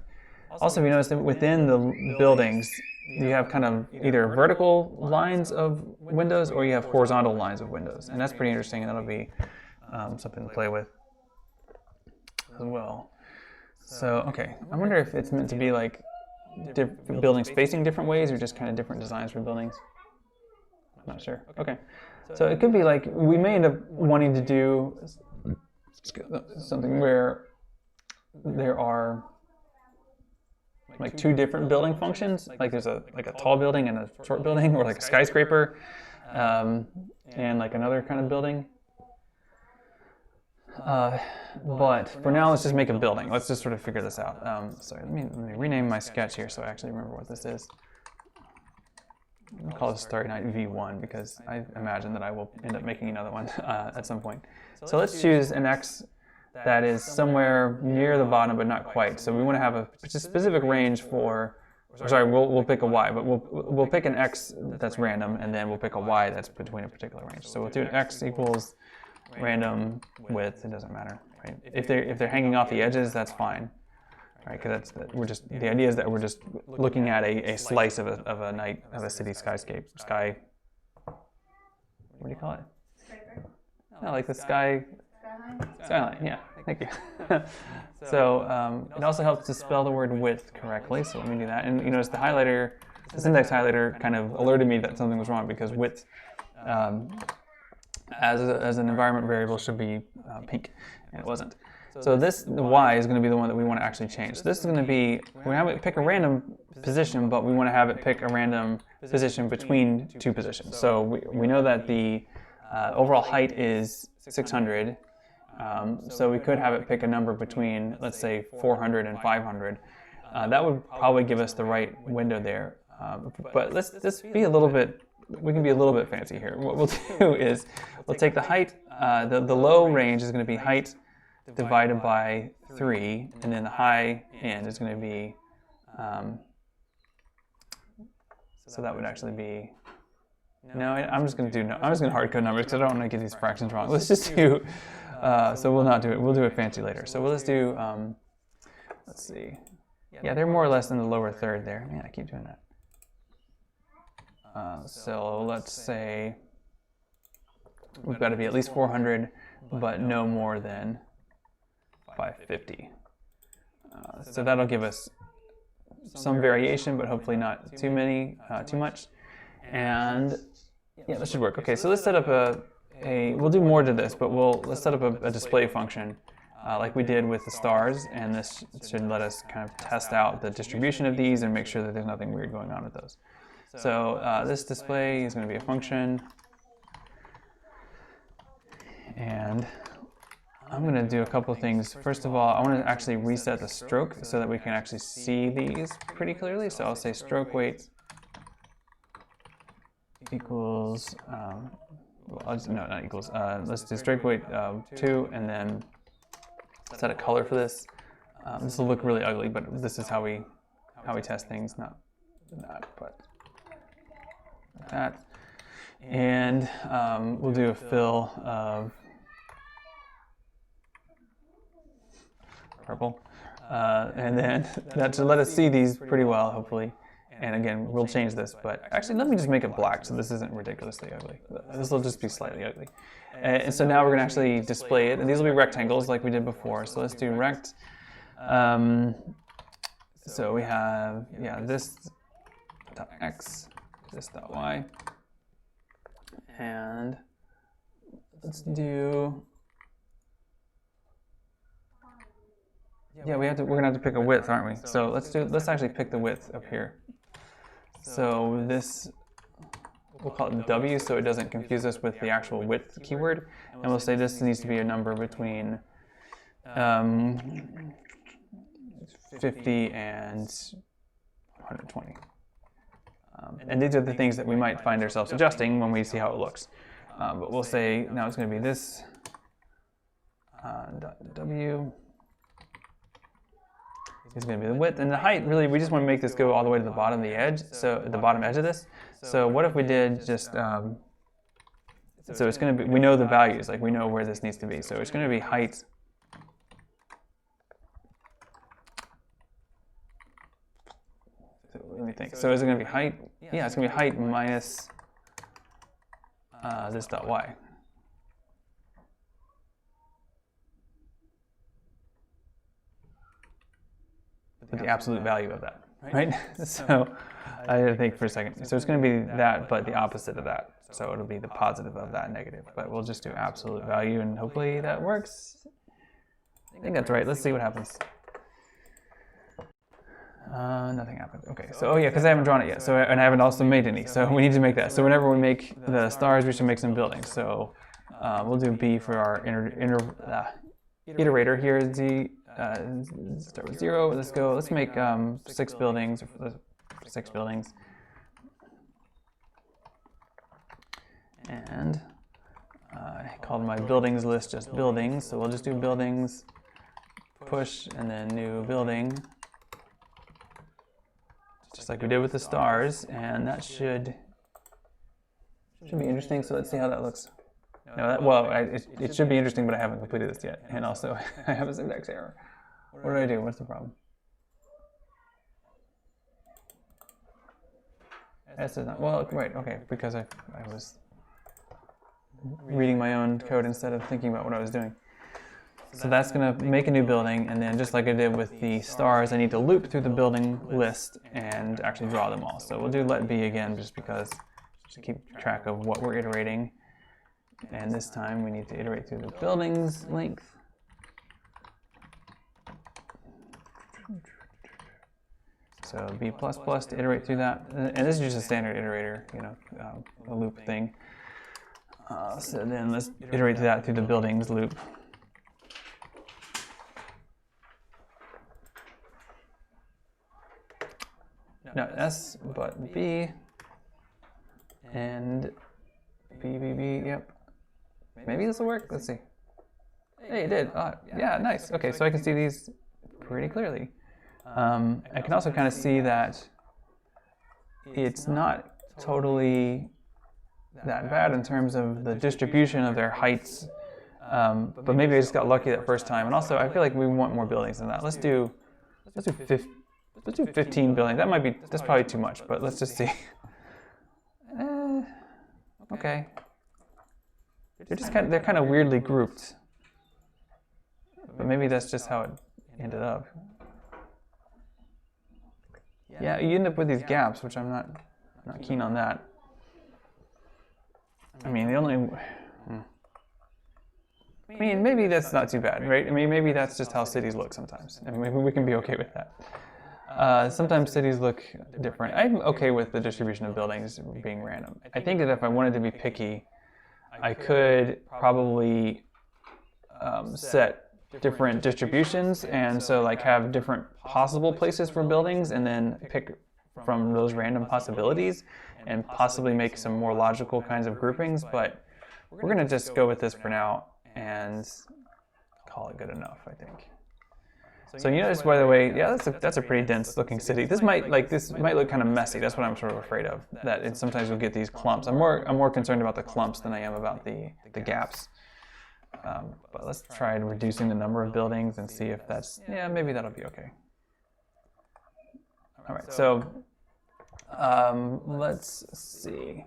Also, if you notice that within the buildings, you have kind of either vertical lines of windows or you have horizontal lines of windows. And that's pretty interesting, and that'll be something to play with as well. So, okay, I wonder if it's meant to be like buildings facing different ways or just kind of different designs for buildings. I'm not sure. Okay, so it could be like we may end up wanting to do something where there are like two different building functions, like there's a tall building and a short building, or like a skyscraper, and like another kind of building. But for now, let's just make a building. Let's just sort of figure this out. Sorry, let me rename my sketch here so I actually remember what this is. I'm going to call this Starry Night V1 because I imagine that I will end up making another one at some point. So let's choose an X that is somewhere near the bottom but not quite. So we want to have a specific range for, sorry, we'll pick a Y, but we'll pick an X that's random, and then we'll pick a Y that's between a particular range. So we'll do an X equals random width. It doesn't matter, right? If they're hanging off the edges, that's fine, right? Because the idea is that we're just looking at a slice of a city skyscape. What do you call it? No, like the sky. Skyline, yeah, thank you. So it also helps to spell the word width correctly, so let me do that. And you notice the highlighter, this index highlighter kind of alerted me that something was wrong because width as an environment variable should be pink, and it wasn't. So the Y is going to be the one that we want to actually change. So this is going to be, we have it pick a random position, but we want to have it pick a random position between two positions. So we know that the overall height is 600. So we could have it pick a number between, let's say, 400 and 500. That would probably give us the right window there. But let's be a little bit, we can be a little bit fancy here. What we'll do is we'll take the height, the low range is going to be height divided by 3, and then the high end is going to be, so that would actually be, no, I'm just going to hard code numbers because I don't want to get these fractions wrong. Let's just do, so we'll not do it. We'll do it fancy later. So we'll just do, let's see. Yeah, they're more or less in the lower third there. Man, I keep doing that. So let's say we've got to be at least 400, but no more than 550. So that'll give us some variation, but hopefully not too much. And yeah, that should work. Okay, so let's set up we'll do more to this, but let's set up a display function like we did with the stars, and this should let us kind of test out the distribution of these and make sure that there's nothing weird going on with those. So this display is going to be a function, and I'm going to do a couple of things. First of all, I want to actually reset the stroke so that we can actually see these pretty clearly. So I'll say stroke weight equals well, no, not equals. Let's do straight weight 2, and then set a color for this. This will look really ugly, but this is how we test things, not that, but like that. And we'll do a fill of purple, and then that should let us see these pretty well, hopefully. And again, we'll change this, but actually let me just make it black so this isn't ridiculously ugly. This will just be slightly ugly. And so now we're going to actually display it, and these will be rectangles like we did before. So let's do rect. So we have, this dot x, this dot y, and let's do, we're gonna have to pick a width, aren't we? So let's actually pick the width up here. So this, we'll call it W so it doesn't confuse us with the actual width keyword, and we'll say this needs to be a number between 50 and 120. And these are the things that we might find ourselves adjusting when we see how it looks. But we'll say now it's going to be this W is going to be the width, and the height. Really, we just want to make this go all the way to the bottom of the edge. So the bottom edge of this. So what if we did just so it's going to be, we know the values, like we know where this needs to be. So it's going to be height. Let me think. So is it going to be height? Yeah, it's going to be height minus this dot y. But the absolute value of that, right? So I had to think for a second. So it's going to be that, but the opposite of that. So it'll be the positive of that negative. But we'll just do absolute value, and hopefully that works. I think that's right. Let's see what happens. Nothing happened. Okay, so because I haven't drawn it yet. So and I haven't also made any. So we need to make that. So whenever we make the stars, we should make some buildings. So we'll do B for our iterator here. Z start with 0. Let's go. Let's make 6 buildings. 6 buildings. And I called my buildings list just buildings. So we'll just do buildings, push, and then new building. Just like we did with the stars, and that should be interesting. So let's see how that looks. No, it should be interesting, but I haven't completed this yet, and also I have a syntax error. What did I do? What's the problem? S is not right. Okay, because I was reading my own code instead of thinking about what I was doing. So that's going to make a new building, and then just like I did with the stars, I need to loop through the building list and actually draw them all. So we'll do let B again, just because to keep track of what we're iterating. And this time we need to iterate through the building's length. So B++ to iterate through that. And this is just a standard iterator, a loop thing. So then let's iterate through that through the buildings loop. No, S, but B, and B, yep. Maybe this will work. Let's see. Hey, it did. Yeah, nice. Okay, so I can see these pretty clearly. I can also kind of see that it's not totally that bad in terms of the distribution of their heights, but maybe I just got lucky that first time. And also, I feel like we want more buildings than that. Let's do 15 buildings. That's probably too much, but let's just see. Okay. They're kind of weirdly grouped, but maybe that's just how it ended up. Yeah, you end up with these gaps, which I'm not keen on that. I mean, maybe that's not too bad, right? I mean, maybe that's just how cities look sometimes. I mean, maybe we can be okay with that. Sometimes cities look different. I'm okay with the distribution of buildings being random. I think that if I wanted to be picky, I could probably set different distributions, and so like have different possible places for buildings, and then pick from those random possibilities, and possibly make some more logical kinds of groupings. But we're going to just go with this for now and call it good enough, I think. So you notice, by the way, yeah, that's a pretty dense looking city. This might look kind of messy. That's what I'm sort of afraid of. That sometimes you'll get these clumps. I'm more concerned about the clumps than I am about the gaps. But let's try reducing the number of buildings and see if that's, yeah, maybe that'll be okay. All right, so let's see.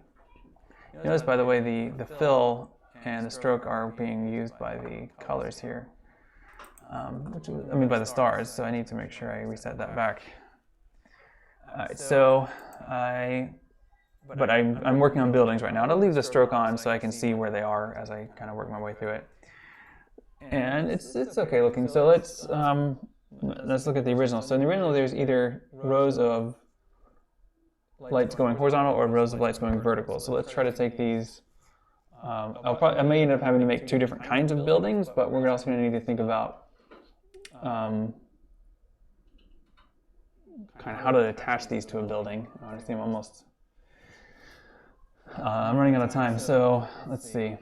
Notice, by the way, the fill and the stroke are being used by the colors here. By the stars, so I need to make sure I reset that back. Alright, so I'm working on buildings right now, and I'll leave the stroke on so I can see where they are as I kind of work my way through it. And it's okay looking. So let's look at the original. So in the original, there's either rows of lights going horizontal or rows of lights going vertical. So let's try to take these. I may end up having to make two different kinds of buildings, but we're also going to need to think about kind of how to attach these to a building. I see I'm almost, I'm running out of time, so let's see.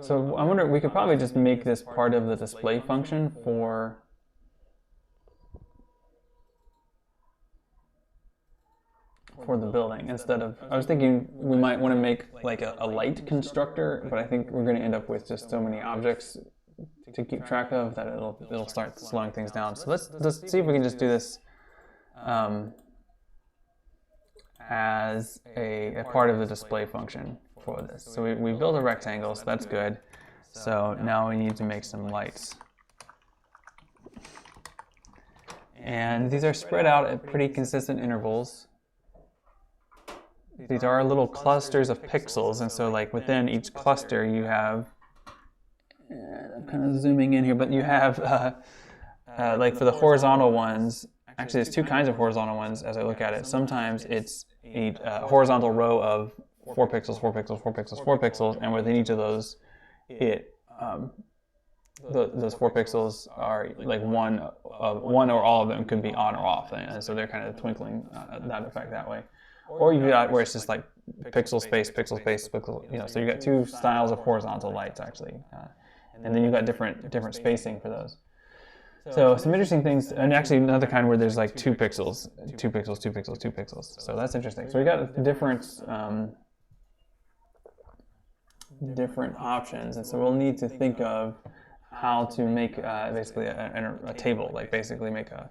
So I wonder, we could probably just make this part of the display function for the building instead of, I was thinking we might want to make like a light constructor, but I think we're going to end up with just so many objects to keep track of that it'll start slowing things down. So let's see if we can just do this as a part of the display function for this. So we built a rectangle, so that's good. So now we need to make some lights. And these are spread out at pretty consistent intervals. These are little clusters of pixels, and so like within each cluster you have, I'm kind of zooming in here, but you have, like for the horizontal ones, actually there's two kinds of horizontal ones as I look at it. Sometimes it's a horizontal row of 4 pixels, 4 pixels, 4 pixels, 4 pixels, and within each of those, those 4 pixels are like one or all of them could be on or off, and so they're kind of twinkling that effect that way. Or you've got where it's just like pixel space, pixel space, pixel, so you've got two styles of horizontal lights actually. And then you've got different spacing for those. So some interesting things, and actually another kind where there's like 2 pixels, 2 pixels, 2 pixels, 2 pixels. So that's interesting. So we got different options, and so we'll need to think of how to make basically a table, like basically make a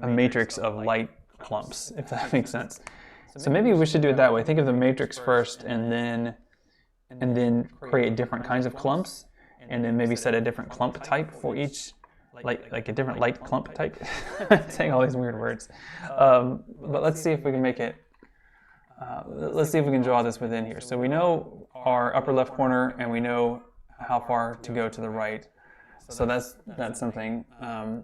matrix of light clumps, if that makes sense. So maybe we should do it that way. Think of the matrix first, and then create different kinds of clumps, and then maybe set a different clump type for each, like a different light clump type. Saying all these weird words. But let's see if we can make it. Let's see if we can draw this within here. So we know our upper left corner, and we know how far to go to the right. So that's something.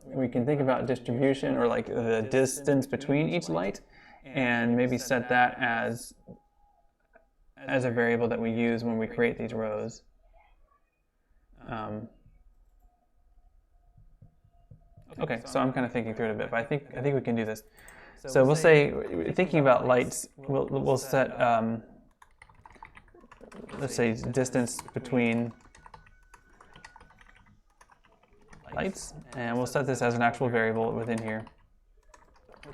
We can think about distribution, or like the distance between each light, and maybe set that as a variable that we use when we create these rows. Okay, so I'm kind of thinking through it a bit, but I think we can do this. So we'll say, thinking about lights, we'll set, let's say, distance between lights, and we'll set this as an actual variable within here,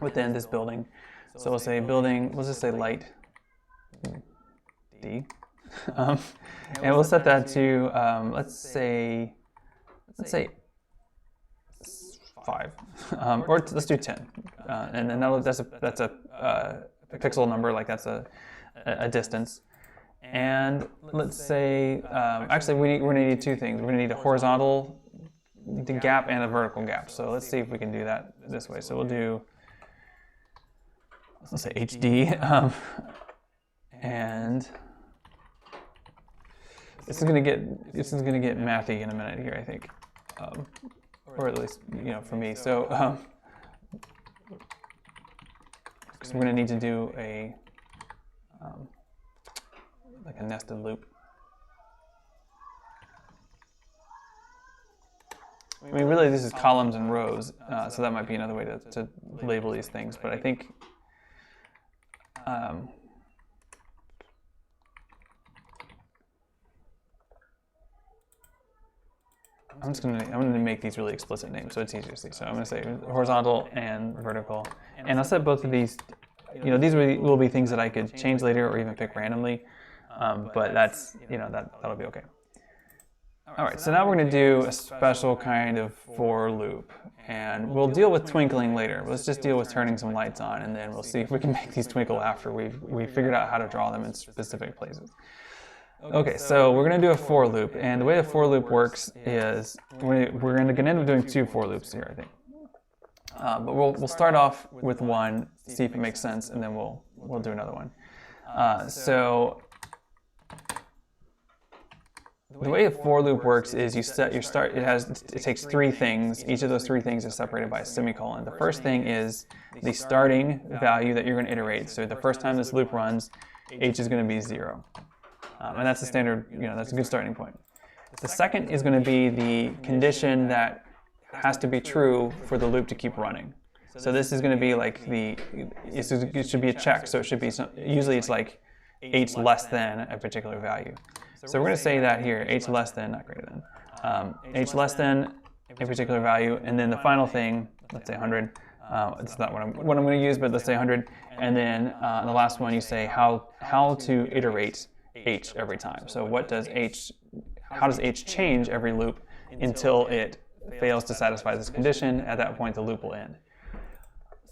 within this building. So we'll say building, we'll just say light D, and we'll set that to let's say 5, or let's do 10, and then that's a pixel number, like that's a distance. And let's say actually we're going to need 2 things. We're going to need a horizontal gap and a vertical gap. So let's see if we can do that this way. So we'll do, let's say HD, and this is going to get mathy in a minute here, I think, or at least for me. So because we're going to need to do a like a nested loop. I mean, really, this is columns and rows, so that might be another way to label these things. But I think I'm gonna make these really explicit names so it's easier to see. So I'm gonna say horizontal and vertical, and I'll set both of these. These will be things that I could change later or even pick randomly, but that's that'll be okay. All right, so now we're gonna do a special kind of for loop, and we'll deal with twinkling later. Let's just deal with turning some lights on, and then we'll see if we can make these twinkle after we've figured out how to draw them in specific places. Okay, so we're going to do a for loop, and the way the for loop works is we're going to end up doing 2 for loops here, I think. But we'll start off with one, see if it makes sense, and then we'll do another one. So the way a for loop works is you set your start. It takes 3 things. Each of those 3 things is separated by a semicolon. The first thing is the starting value that you're going to iterate. So the first time this loop runs, h is going to be 0. And that's the standard, that's a good starting point. The second is going to be the condition that has to be true for the loop to keep running. So this is going to be like it should be a check. So it should be, usually it's like h less than a particular value. So we're going to say that here, h less than, not greater than, h less than a particular value. And then the final thing, let's say 100. It's not what I'm going to use, but let's say 100. And then the last one, you say how to iterate h every time. So how does h change every loop until it fails to satisfy this condition? At that point, the loop will end.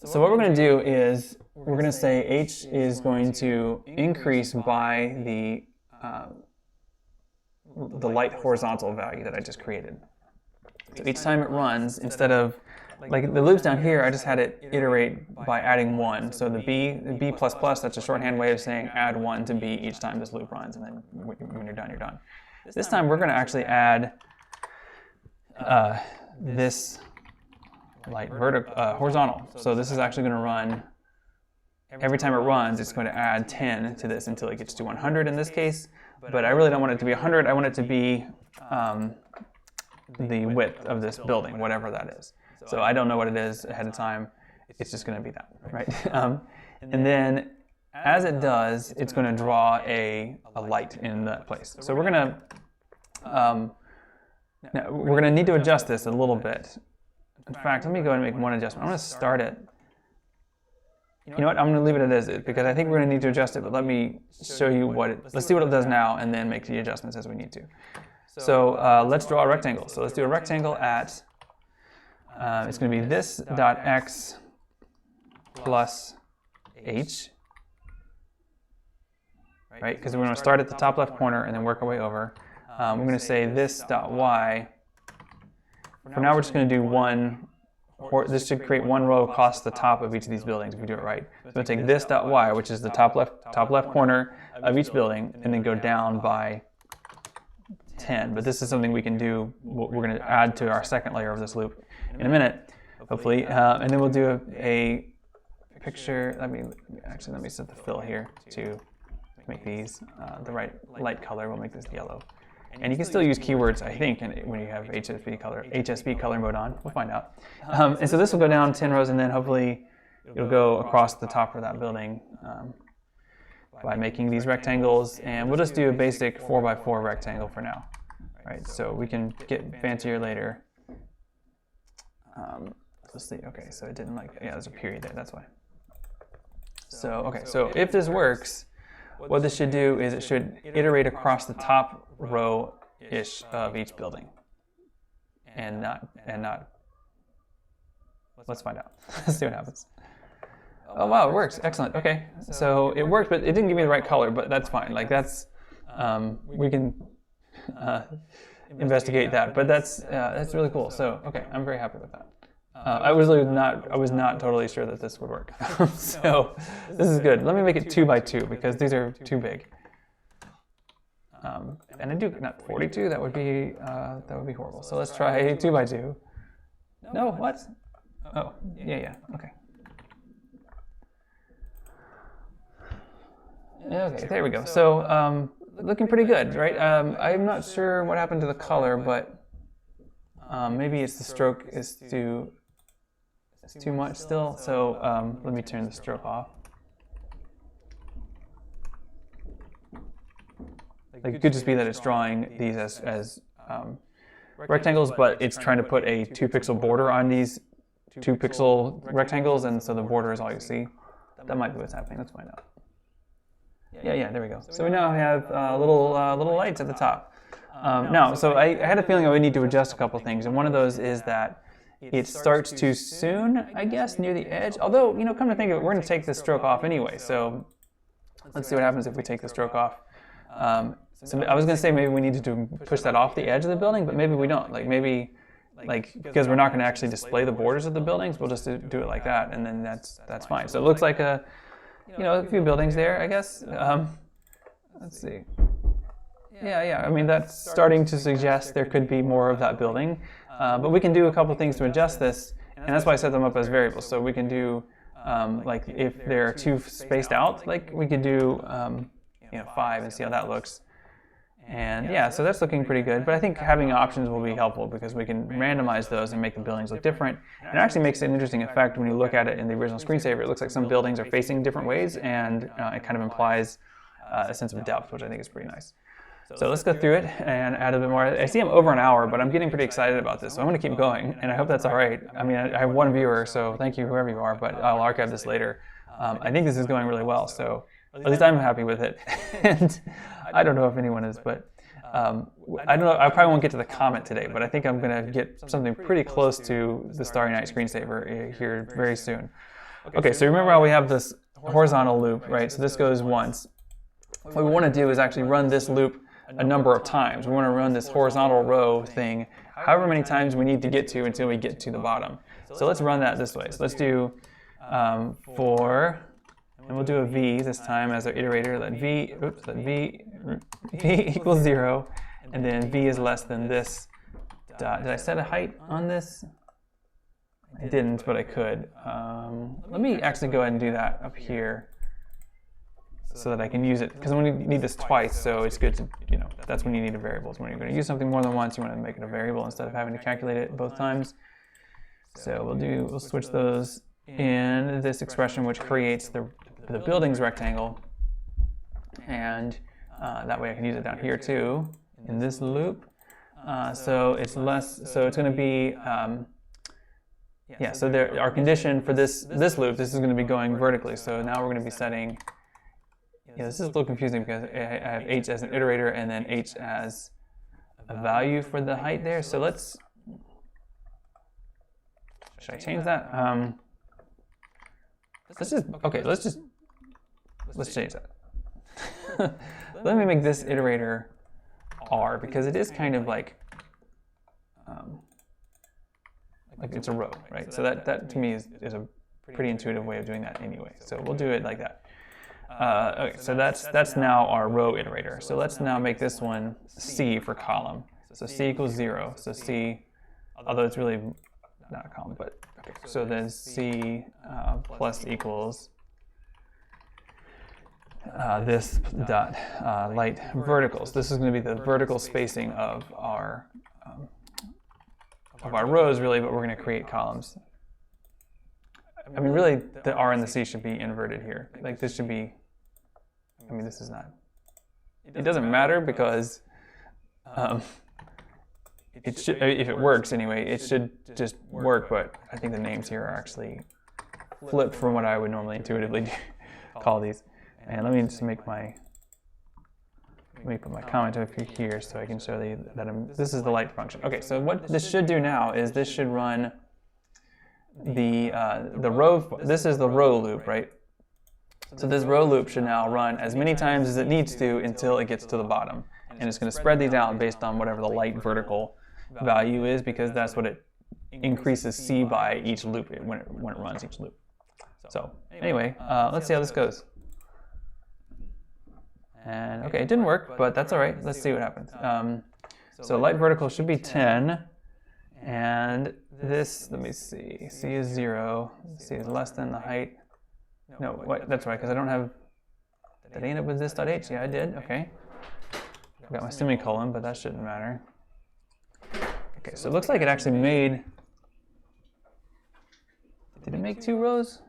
So what we're going to do is we're going to say h is going to increase by the light horizontal value that I just created. So each time it runs, instead of like the loops down here, I just had it iterate by adding 1. So the b++, that's a shorthand way of saying add 1 to b each time this loop runs, and then when you're done, you're done. This time we're going to actually add this light horizontal. So this is actually going to run, every time it runs, it's going to add 10 to this until it gets to 100 in this case. But I really don't want it to be 100. I want it to be the width of this building, whatever that is. So I don't know what it is ahead of time. It's just going to be that, right? And then as it does, it's going to draw a light in that place. So we're going to need to adjust this a little bit. In fact, let me go ahead and make one adjustment. I'm going to start it. You know what? I'm going to leave it as is because I think we're going to need to adjust it. But let me show you let's see what it does now, and then make the adjustments as we need to. So let's draw a rectangle. So let's do a rectangle at. It's going to be this dot x plus h, right? Because we're going to start at the top left corner and then work our way over. We're going to say this dot y. For now, we're just going to do one. This should create one row across the top of each of these buildings if we do it right. So we'll take this dot y, which is the top left corner of each building, and then go down by 10. But this is something we can do. We're going to add to our second layer of this loop in a minute, hopefully, and then we'll do a picture. Let me set the fill here to make these the right light color. We'll make this yellow, and you can still use keywords, I think, when you have HSV color mode on. We'll find out. And so this will go down 10 rows, and then hopefully it'll go across the top of that building by making these rectangles. And we'll just do a basic 4x4 rectangle for now, right? So we can get fancier later. Let's see. Okay, so it didn't there's a period there. That's why. So okay, so if this works, what this should do is it should iterate across the top row-ish of each building, and not. Let's find out. Let's see what happens. Oh wow, it works. Excellent. Okay, so it worked, but it didn't give me the right color. But that's fine. Like that's we can investigate that. But that's really cool. So okay, I'm very happy with that. I was not totally sure that this would work. So this is good. Let me make it 2x2 because these are too big. And I do not 42. That would be horrible. So let's try 2x2. No, what? Oh, yeah. Okay. Okay, there we go. So looking pretty good, right? I'm not sure what happened to the color, but maybe it's the stroke is too much still. So let me turn the stroke off. Like it could just be that it's drawing these as rectangles, but it's trying to put a 2-pixel border on these 2-pixel rectangles, and so the border is all you see. That might be what's happening. Let's find out. Yeah, there we go. So we now have little lights at the top. Now, so I had a feeling I would need to adjust a couple things, and one of those is that it starts too soon, I guess, near the edge. Although, come to think of it, we're going to take this stroke off anyway, so let's see what happens if we take the stroke off. So I was going to say maybe we needed to push that off the edge of the building, but maybe we don't. Because we're not going to actually display the borders of the buildings, we'll just do it like that, and then that's fine. So it looks like a few buildings there, I guess. Let's see. Yeah. I mean, that's starting to suggest there could be more of that building, but we can do a couple things to adjust this, and that's why I set them up as variables. So we can do like if they're too spaced out, like we could do 5 and see how that looks. And yeah, so that's looking pretty good, but I think having options will be helpful because we can randomize those and make the buildings look different. And it actually makes an interesting effect when you look at it in the original screensaver. It looks like some buildings are facing different ways, and it kind of implies a sense of depth, which I think is pretty nice. So let's go through it and add a bit more. I see I'm over an hour, but I'm getting pretty excited about this, so I'm going to keep going, and I hope that's all right. I mean, I have one viewer, so thank you whoever you are, but I'll archive this later. I think this is going really well, so at least I'm happy with it. And I don't know if anyone is, but I don't know. I probably won't get to the comment today, but I think I'm going to get something pretty close to the Starry Night screensaver here very soon. Okay, so remember how we have this horizontal loop, right? So this goes once. What we want to do is actually run this loop a number of times. We want to run this horizontal row thing however many times we need to get to until we get to the bottom. So let's run that this way. So let's do for, and we'll do a v this time as our iterator. Let v equals 0, and then v is less than this dot. Did I set a height on this? I didn't, but I could. Let me actually go ahead and do that up here so that I can use it, because we need this twice, so it's good to, that's when you need a variable. When you're going to use something more than once, you want to make it a variable instead of having to calculate it both times. So we'll switch those in this expression, which creates the building's rectangle, and that way I can use it down here too in this loop. So it's going to be so our condition for this loop, this is going to be going vertically. So now we're going to be setting. This is a little confusing because I have h as an iterator and then h as a value for the height there. So should I change that? Let's change that. Let me make this iterator r, because it is kind of like it's a row, right? So that to me is a pretty intuitive way of doing that anyway. So we'll do it like that. Okay, so that's now our row iterator. So let's now make this one C for column. So C equals 0. So C, although it's really not a column, but okay. So then C plus equals this dot light verticals. This is going to be the vertical spacing of our rows, really, but we're going to create columns. I mean, really, the R and the C should be inverted here. Like this should be. I mean, this is not. It doesn't matter because it should, if it works anyway, it should just work. But I think the names here are actually flipped from what I would normally intuitively call these. And let me just make my. Let me put my comment over here so I can show you that this is the light function. Okay, so what this should do now is this should run the row. This is the row loop, right? So this row loop should now run as many times as it needs to until it gets to the bottom. And it's going to spread these out based on whatever the light vertical value is, because that's what it increases C by each loop when it runs each loop. So anyway, let's see how this goes. And okay, it didn't work, but that's all right. Let's see what happens. So light vertical should be 10. And this, let me see, C is 0. C is less than the height. No, wait, that's right, because I don't have, did I end up with this .h? Yeah, I did, okay. I've got my semicolon, but that shouldn't matter. Okay, so it looks like it actually made, did it make 2 rows?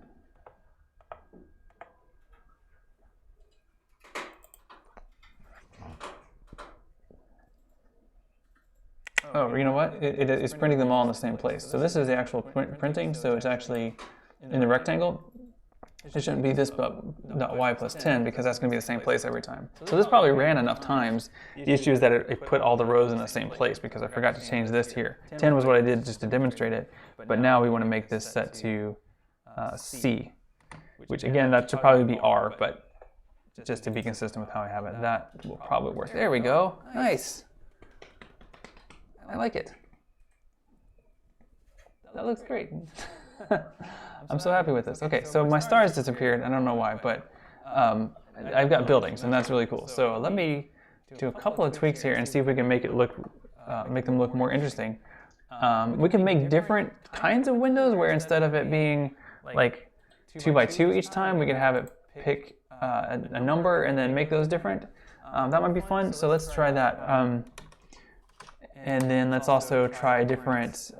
Oh, you know what? it's printing them all in the same place. So this is the actual printing, so it's actually in the rectangle. It shouldn't be this .y plus 10 because that's going to be the same place every time. So this probably ran enough times. The issue is that it put all the rows in the same place because I forgot to change this here. 10 was what I did just to demonstrate it, but now we want to make this set to C, which again, that should probably be R, but just to be consistent with how I have it, that will probably work. There we go. Nice. I like it. That looks great. I'm so happy with this. Okay, so my stars disappeared. I don't know why, but I've got buildings, and that's really cool. So let me do a couple of tweaks here and see if we can make them look more interesting. We can make different kinds of windows where instead of it being like 2 by 2 each time, we can have it pick a number and then make those different. That might be fun. So let's try that. And then let's also try different.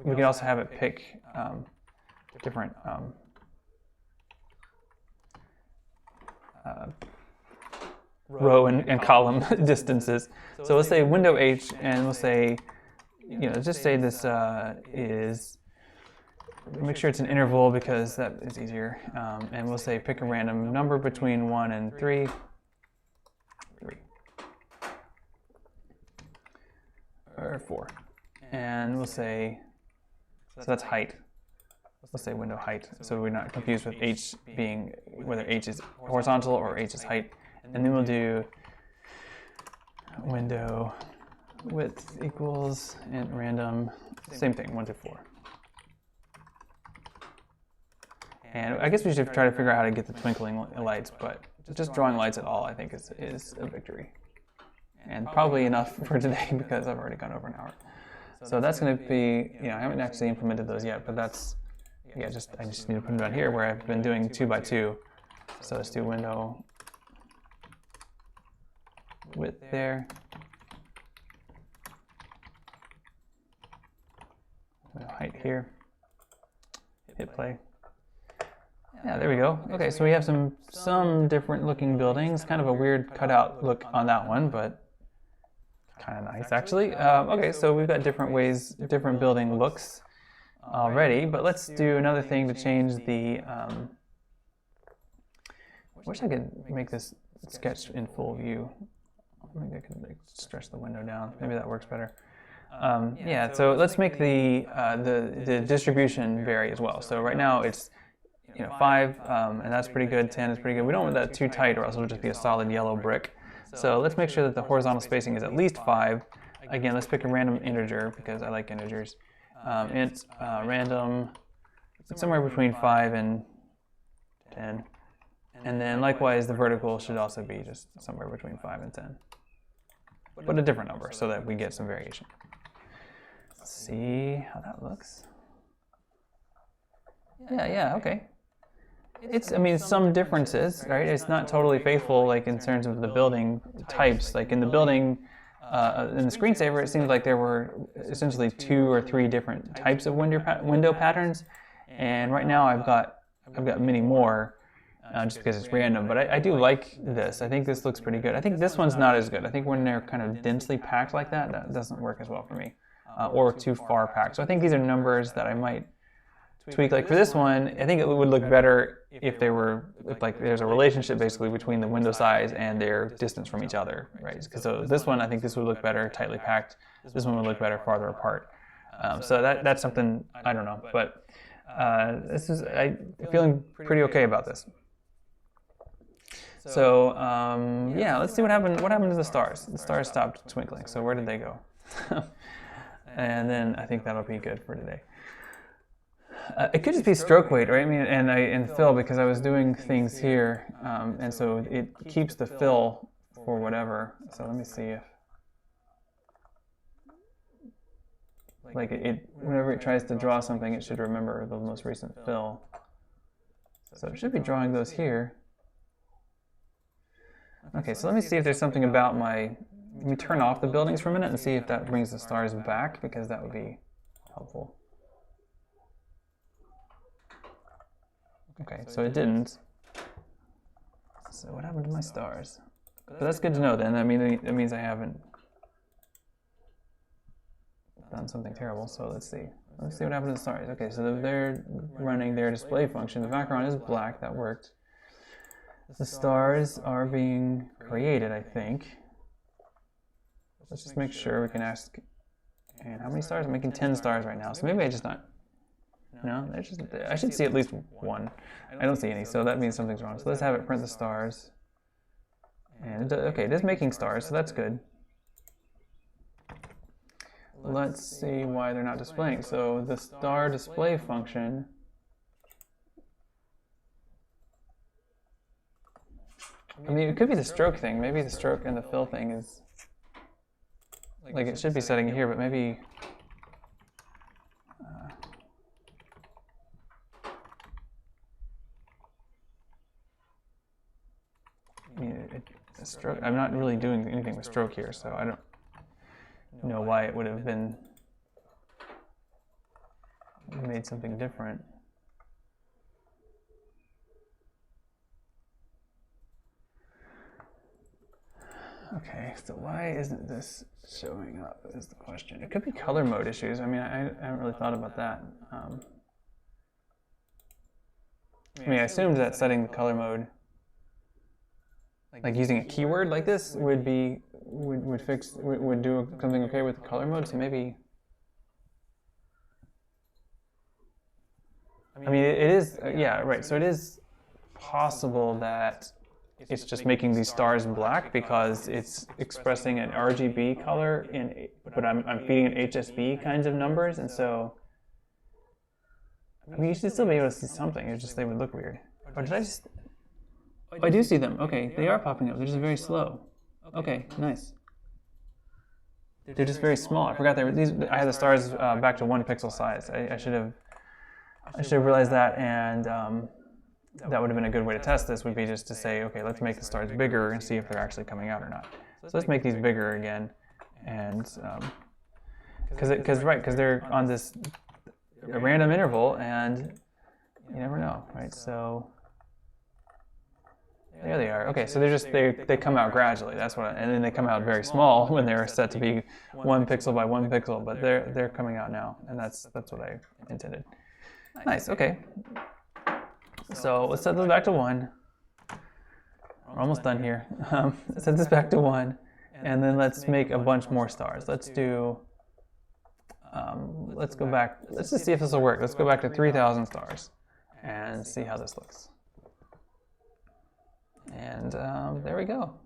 We can also have it pick different row and column distances. So let's say window H, and we'll say, just say this is, make sure it's an interval because that is easier. And we'll say pick a random number between 1 and 3. 3. Or 4. And we'll say, so that's height. Let's say window height, so we're not confused with H being whether H is horizontal or H is height. And then we'll do window width equals and random, same thing, 1 to 4. And I guess we should try to figure out how to get the twinkling lights, but just drawing lights at all, I think, is a victory. And probably enough for today because I've already gone over an hour. So that's going to be, I haven't actually implemented those yet, but that's, I just need to put them down here where I've been doing 2 by 2. So let's do window width there. Window height here. Hit play. Yeah, there we go. Okay, so we have some different looking buildings. Kind of a weird cutout look on that one, but kind of nice actually. Okay, so we've got different ways, different building looks already, but let's do another thing to change the, I wish I could make this sketch in full view. Maybe I could stretch the window down. Maybe that works better. Yeah, so let's make the distribution vary as well. So right now it's 5, and that's pretty good. 10 is pretty good. We don't want that too tight, or else it'll just be a solid yellow brick. So let's make sure that the horizontal spacing is at least 5. Again, let's pick a random integer because I like integers. Int random, somewhere between 5 and 10. And then likewise, the vertical should also be just somewhere between 5 and 10. But a different number so that we get some variation. Let's see how that looks. Yeah, okay. It's, some differences, right? It's not totally faithful, like in terms of the building types. Like in the building, in the screensaver, it seems like there were essentially 2 or 3 different types of window patterns, and right now I've got many more, just because it's random. But I do like this. I think this looks pretty good. I think this one's not as good. I think when they're kind of densely packed like that, that doesn't work as well for me, or too far packed. So I think these are numbers that I might tweak. Like for this one, I think it would look better if there's a relationship basically between the window size and their distance from each other, right? So this one, I think this would look better tightly packed. This one would look better farther apart. So that's something, I don't know, but I'm feeling pretty okay about this. So yeah, let's see what happened. What happened to the stars? The stars stopped twinkling. So where did they go? And then I think that'll be good for today. It could just be stroke weight, right? And fill, because I was doing things here, and so it keeps the fill for whatever. So let me see if, whenever it tries to draw something, it should remember the most recent fill. So it should be drawing those here. Okay, so let me see if there's something about let me turn off the buildings for a minute and see if that brings the stars back, because that would be helpful. Okay, so it didn't. So what happened to my stars? But that's good to know then. That means I haven't. done something terrible. So let's see. Let's see what happened to the stars. Okay, so they're running their display function. The background is black. That worked. The stars are being created, I think. Let's just make sure we can ask. And how many stars? I'm making 10 stars right now. So maybe I just not. No, I should see at least one. I don't see any, so that means something's wrong. So let's have it print the stars. And okay, it is making stars, so that's good. Let's see why they're not displaying. So the star display function. I mean, it could be the stroke thing. Maybe the stroke and the fill thing is, like, it should be setting here, but maybe. I mean, stroke. I'm not really doing anything with stroke here, so I don't know why it would have been made something different. Okay, so why isn't this showing up is the question. It could be color mode issues. I mean, I haven't really thought about that. I mean, I assumed that setting the color mode, like using a keyword like this, would do something okay with the color mode. So maybe. I mean, it is. Yeah, right. So it is possible that it's just making these stars black because it's expressing an RGB color but I'm feeding it HSV kinds of numbers, and so I mean, you should still be able to see something. It's just they would look weird. Or did I just? Oh, I do see them. Okay, they are popping up. They're just very slow. Okay, nice. They're just very small. I forgot they were these. I had the stars back to 1 pixel size. I should have realized that, and that would have been a good way to test this. Would be just to say, okay, let's make the stars bigger and see if they're actually coming out or not. So let's make these bigger again, and because they're on this a random interval, and you never know, right? So there they are. Okay, so they come out gradually. That's what, and then they come out very small when they're set to be 1 pixel by 1 pixel. But they're coming out now, and that's what I intended. Nice. Okay. So let's set this back to 1. We're almost done here. Set this back to 1, and then let's make a bunch more stars. Let's do. Let's go back. Let's just see if this will work. Let's go back to 3,000 stars, and see how this looks. And there we go.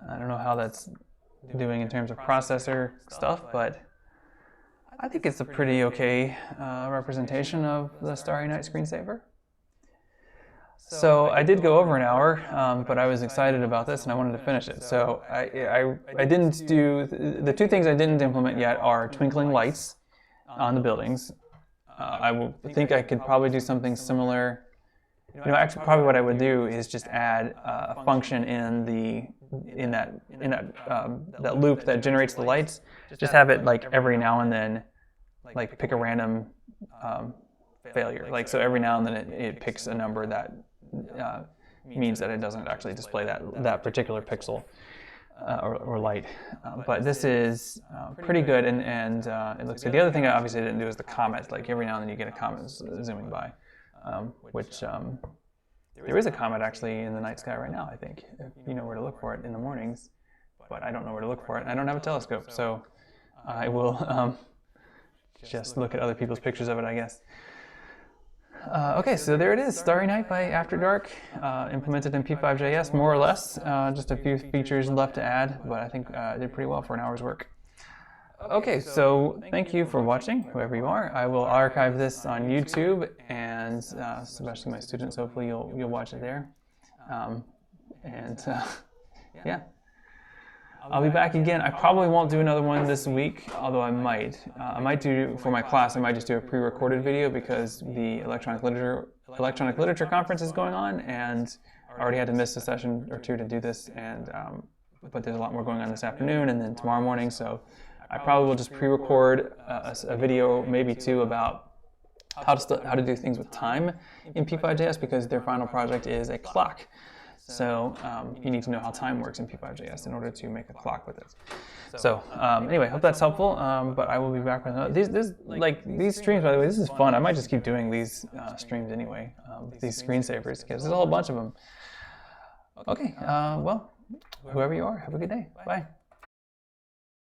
I don't know how that's doing in terms of processor stuff, but I think it's a pretty okay representation of the Starry Night screensaver. So I did go over an hour, but I was excited about this and I wanted to finish it. So I didn't do, the 2 things I didn't implement yet are twinkling lights on the buildings. I think I could probably do something similar. Actually, probably what I would do is just add a function in that loop that generates the lights. Just have it like every now and then, like pick a random failure. Like so, every now and then it picks a number that means that it doesn't actually display that particular pixel or light. But this is pretty good, and it looks good. The other thing I obviously didn't do is the comet. Like every now and then you get a comet zooming by. Which there is a comet actually in the night sky right now, I think, if you know where to look for it in the mornings, but I don't know where to look for it, and I don't have a telescope, so I will just look at other people's pictures of it, I guess. Okay, so there it is, Starry Night by After Dark, implemented in P5.js, more or less, just a few features left to add, but I think I did pretty well for an hour's work. Okay, so thank you for watching, whoever you are. I will archive this on YouTube, and especially my students, hopefully you'll watch it there. Yeah. I'll be back again. I probably won't do another one this week, although I might. I might do, for my class, I might just do a pre-recorded video because the electronic literature conference is going on, and I already had to miss a session or 2 to do this, and but there's a lot more going on this afternoon and then tomorrow morning, so I probably will just pre-record a video, maybe 2, about how to do things with time in P5.js because their final project is a clock. So you need to know how time works in P5.js in order to make a clock with it. So anyway, hope that's helpful. But I will be back with these streams. By the way, this is fun. I might just keep doing these streams anyway. These screensavers, because there's a whole bunch of them. Okay. Well, whoever you are, have a good day. Bye.